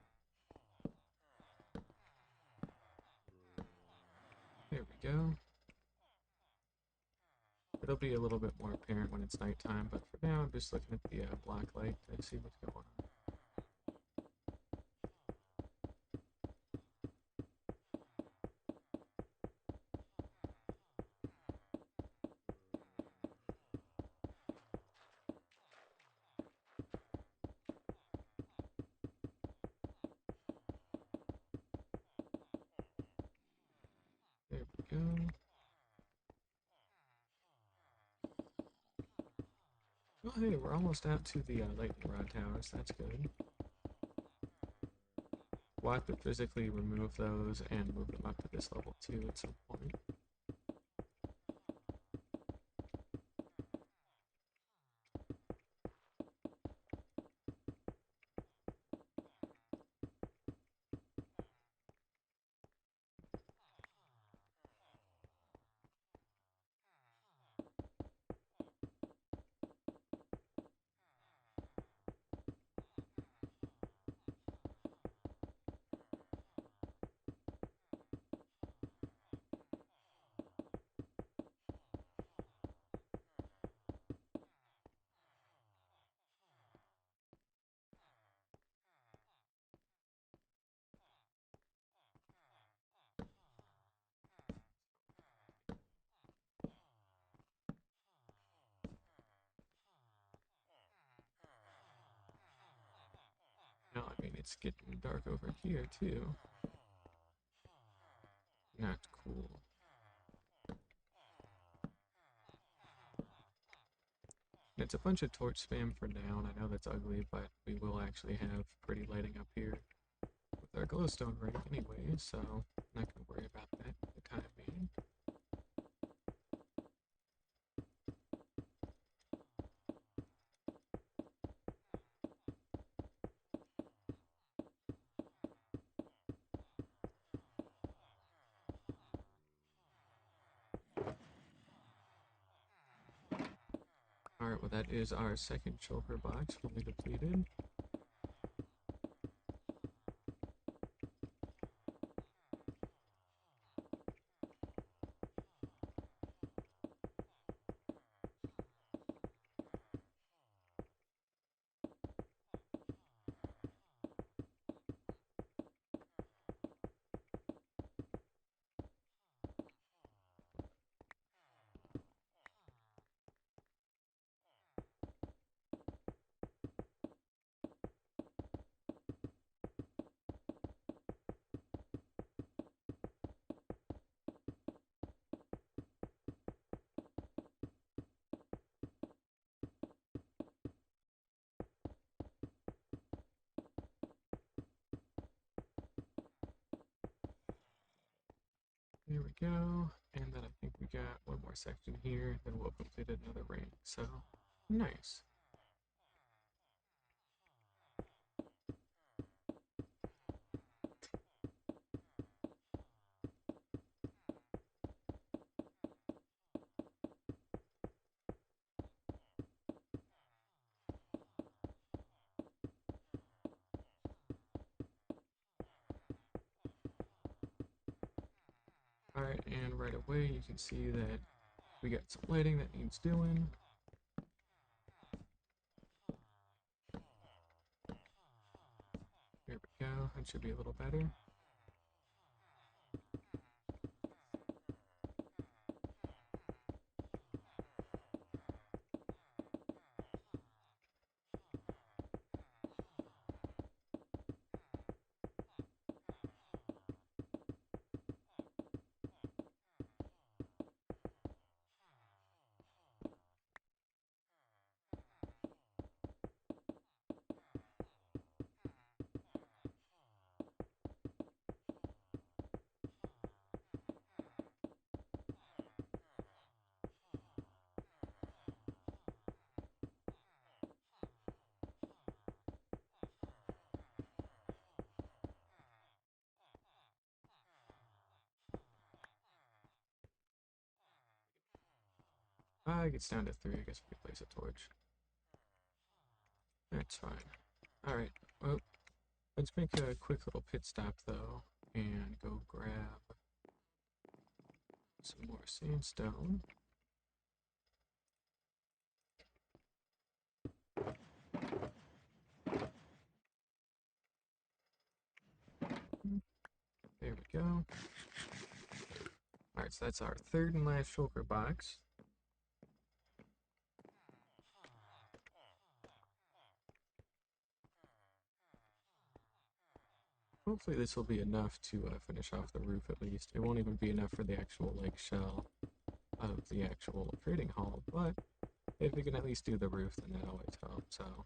There we go. It'll be a little bit more apparent when it's nighttime, but for now I'm just looking at the black light to see what's going on. There we go. Oh hey, we're almost out to the lightning rod towers. That's good. We'll have to physically remove those and move them up to this level too at some point. Now, I mean, it's getting dark over here too. Not cool. It's a bunch of torch spam for now, and I know that's ugly, but we will actually have pretty lighting up here with our glowstone ring anyway, so I'm not going to worry about that for the time being. Alright, well that is our second shulker box fully depleted. There we go. And then I think we got one more section here, then we'll complete another ring. So, nice. Alright, and right away you can see that we got some lighting that needs doing. sound should be a little better. It gets down to 3. I guess we can place a torch. That's fine. Alright, well, let's make a quick little pit stop though and go grab some more sandstone. There we go. Alright, so that's our third and last shulker box. Hopefully this will be enough to finish off the roof at least. It won't even be enough for the actual like shell of the actual trading hall, but if we can at least do the roof, then that always helps. So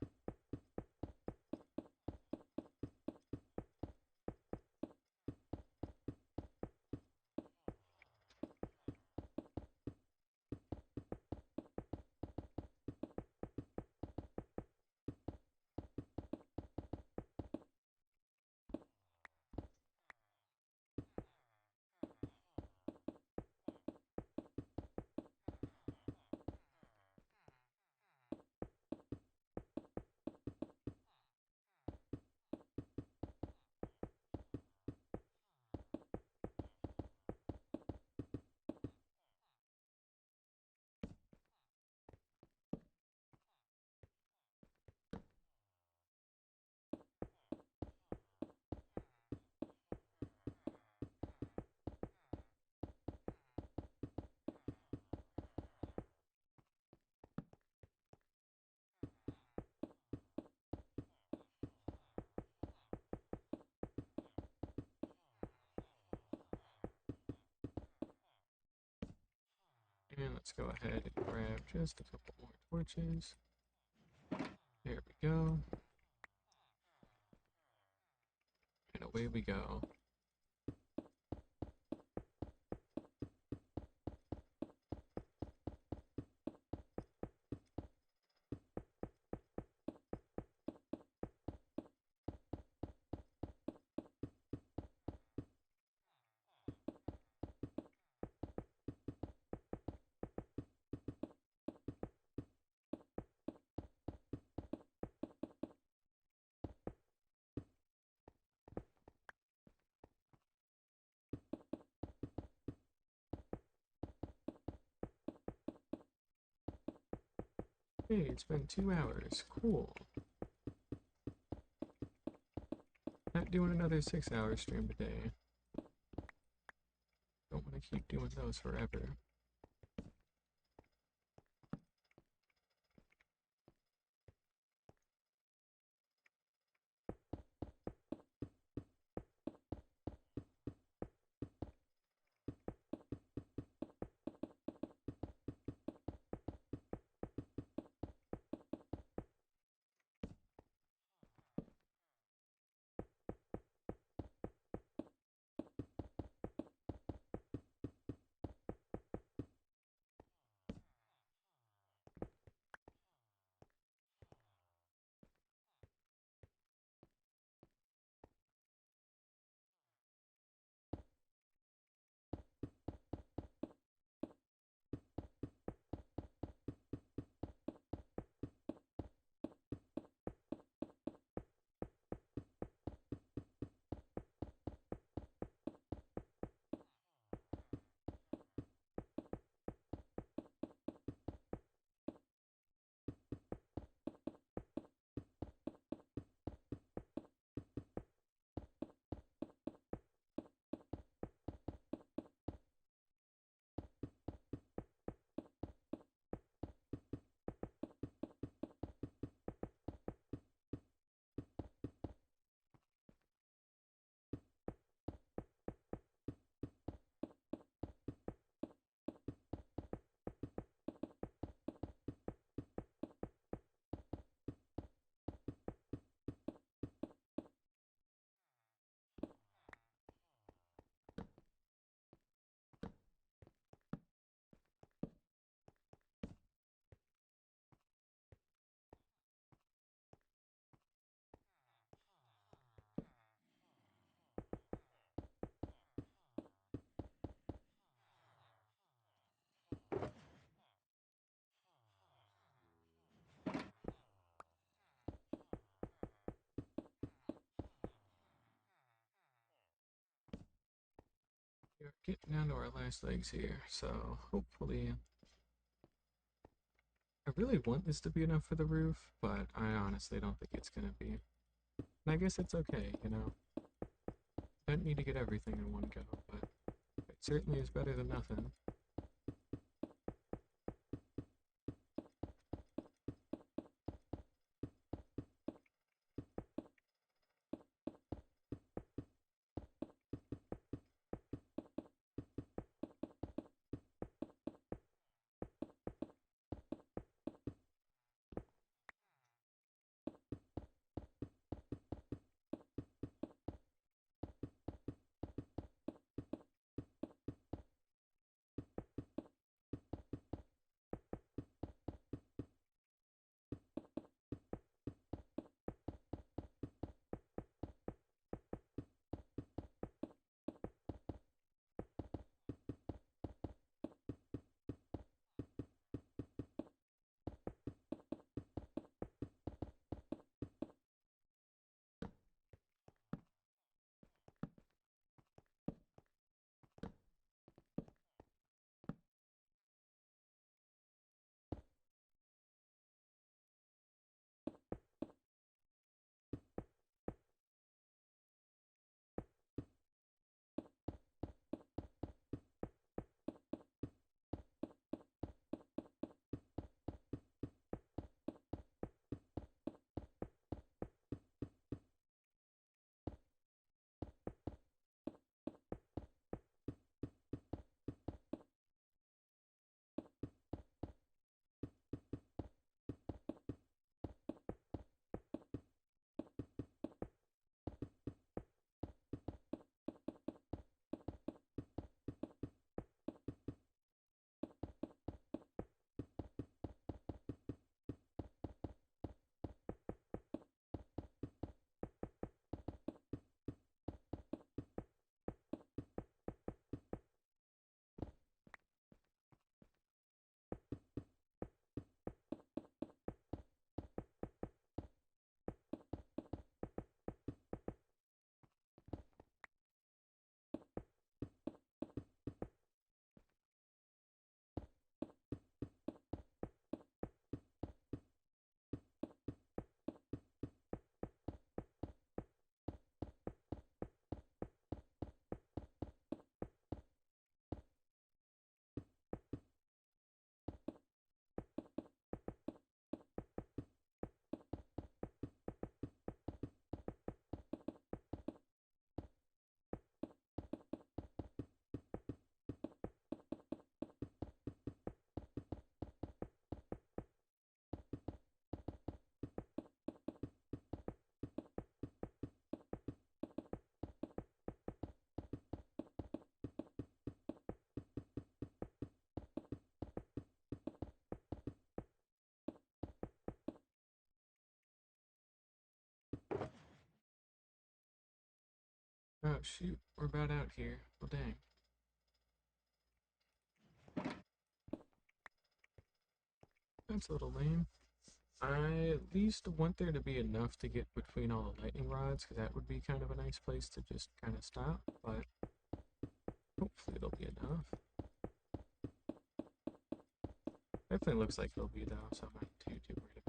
and let's go ahead and grab just a couple more torches. There we go. And away we go. Hey, it's been 2 hours. Cool. Not doing another 6-hour stream today. Don't want to keep doing those forever. We're getting down to our last legs here, so hopefully. I really want this to be enough for the roof, but I honestly don't think it's gonna be. And I guess it's okay, you know? Don't need to get everything in one go, but it certainly is better than nothing. Oh shoot, we're about out here. Well, dang. That's a little lame. I at least want there to be enough to get between all the lightning rods, because that would be kind of a nice place to just kind of stop, but hopefully it'll be enough. Definitely looks like it'll be though, so I'm not too worried about it.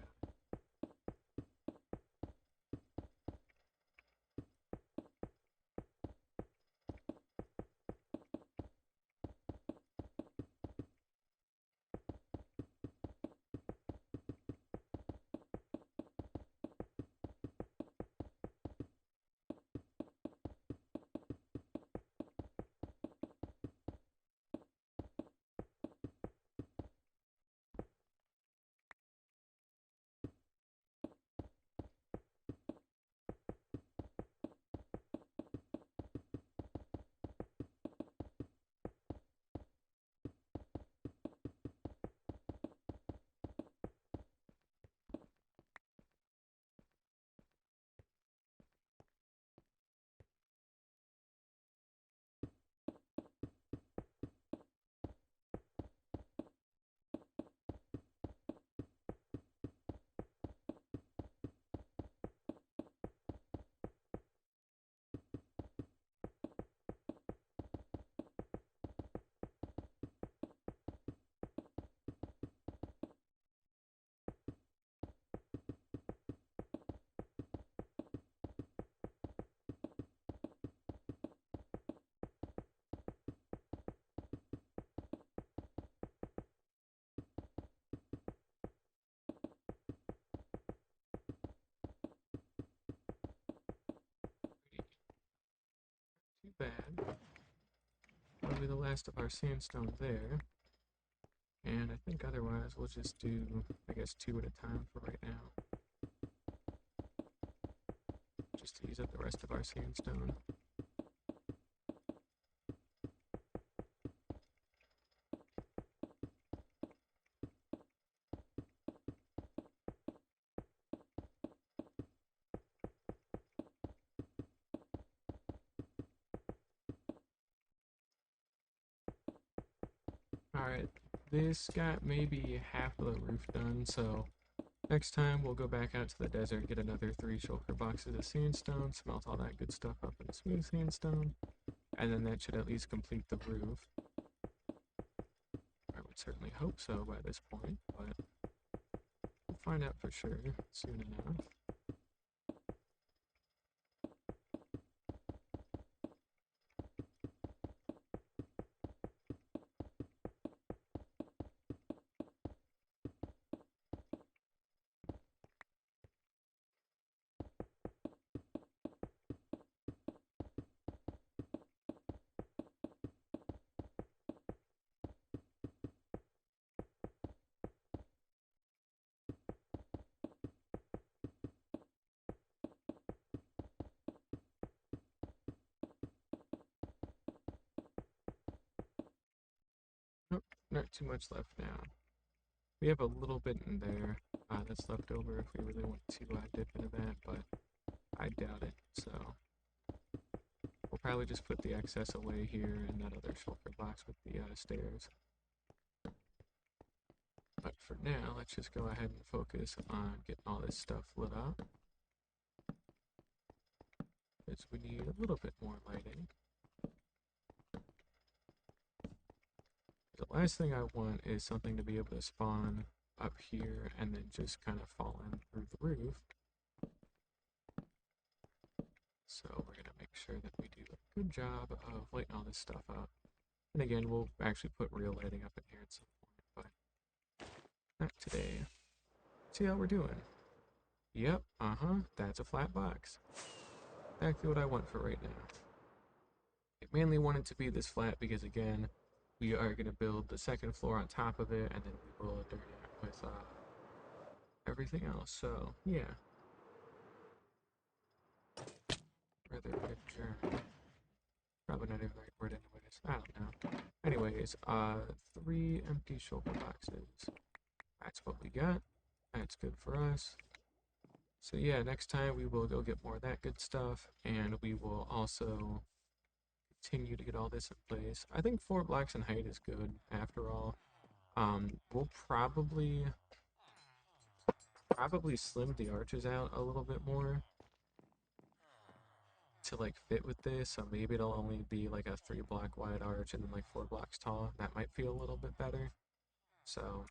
bad. That'll be the last of our sandstone there. And I think otherwise we'll just do, I guess, 2 at a time for right now. Just to use up the rest of our sandstone. Alright, this got maybe half of the roof done, so next time we'll go back out to the desert, get another 3 shulker boxes of sandstone, smelt all that good stuff up in smooth sandstone, and then that should at least complete the roof. I would certainly hope so by this point, but we'll find out for sure soon enough. Nope, not too much left now. We have a little bit in there that's left over if we really want to dip into that, but I doubt it, so we'll probably just put the excess away here in that other shulker box with the stairs. But for now, let's just go ahead and focus on getting all this stuff lit up, because we need a little bit more lighting. The last thing I want is something to be able to spawn up here and then just kind of fall in through the roof. So we're going to make sure that we do a good job of lighting all this stuff up. And again, we'll actually put real lighting up in here at some point, but not today. See how we're doing. Yep, that's a flat box. Exactly what I want for right now. I mainly want it to be this flat because, again, we are going to build the second floor on top of it, and then we will adorn it with everything else. So, yeah. Rather picture. Probably not even the right word anyways. I don't know. Anyways, 3 empty shulker boxes. That's what we got. That's good for us. So yeah, next time we will go get more of that good stuff, and we will also continue to get all this in place. I think 4 blocks in height is good after all. We'll probably slim the arches out a little bit more to like fit with this, so maybe it'll only be like a 3 block wide arch and then like 4 blocks tall. That might feel a little bit better. So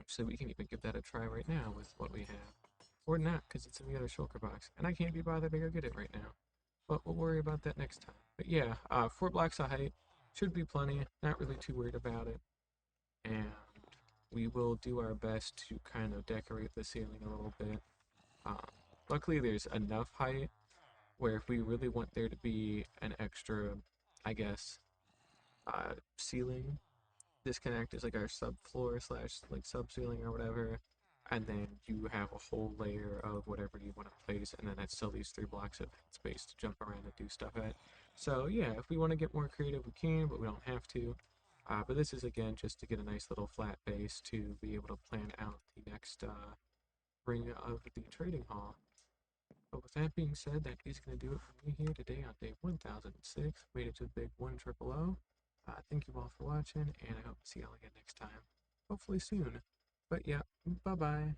actually we can even give that a try right now with what we have. Or not, because it's in the other shulker box, and I can't be bothered to go get it right now. But we'll worry about that next time. But yeah, 4 blocks of height should be plenty. Not really too worried about it. And we will do our best to kind of decorate the ceiling a little bit. Um, Luckily, there's enough height where if we really want there to be an extra, I guess, ceiling disconnect is like our subfloor slash like sub ceiling or whatever, and then you have a whole layer of whatever you want to place, and then that still leaves 3 blocks of space to jump around and do stuff at. So yeah, if we want to get more creative, we can, but we don't have to. But this is again just to get a nice little flat base to be able to plan out the next ring of the trading hall. But with that being said, that is going to do it for me here today on day 1006. Made it to the big 100. Thank you all for watching, and I hope to see y'all again next time. Hopefully soon. But yeah, bye-bye.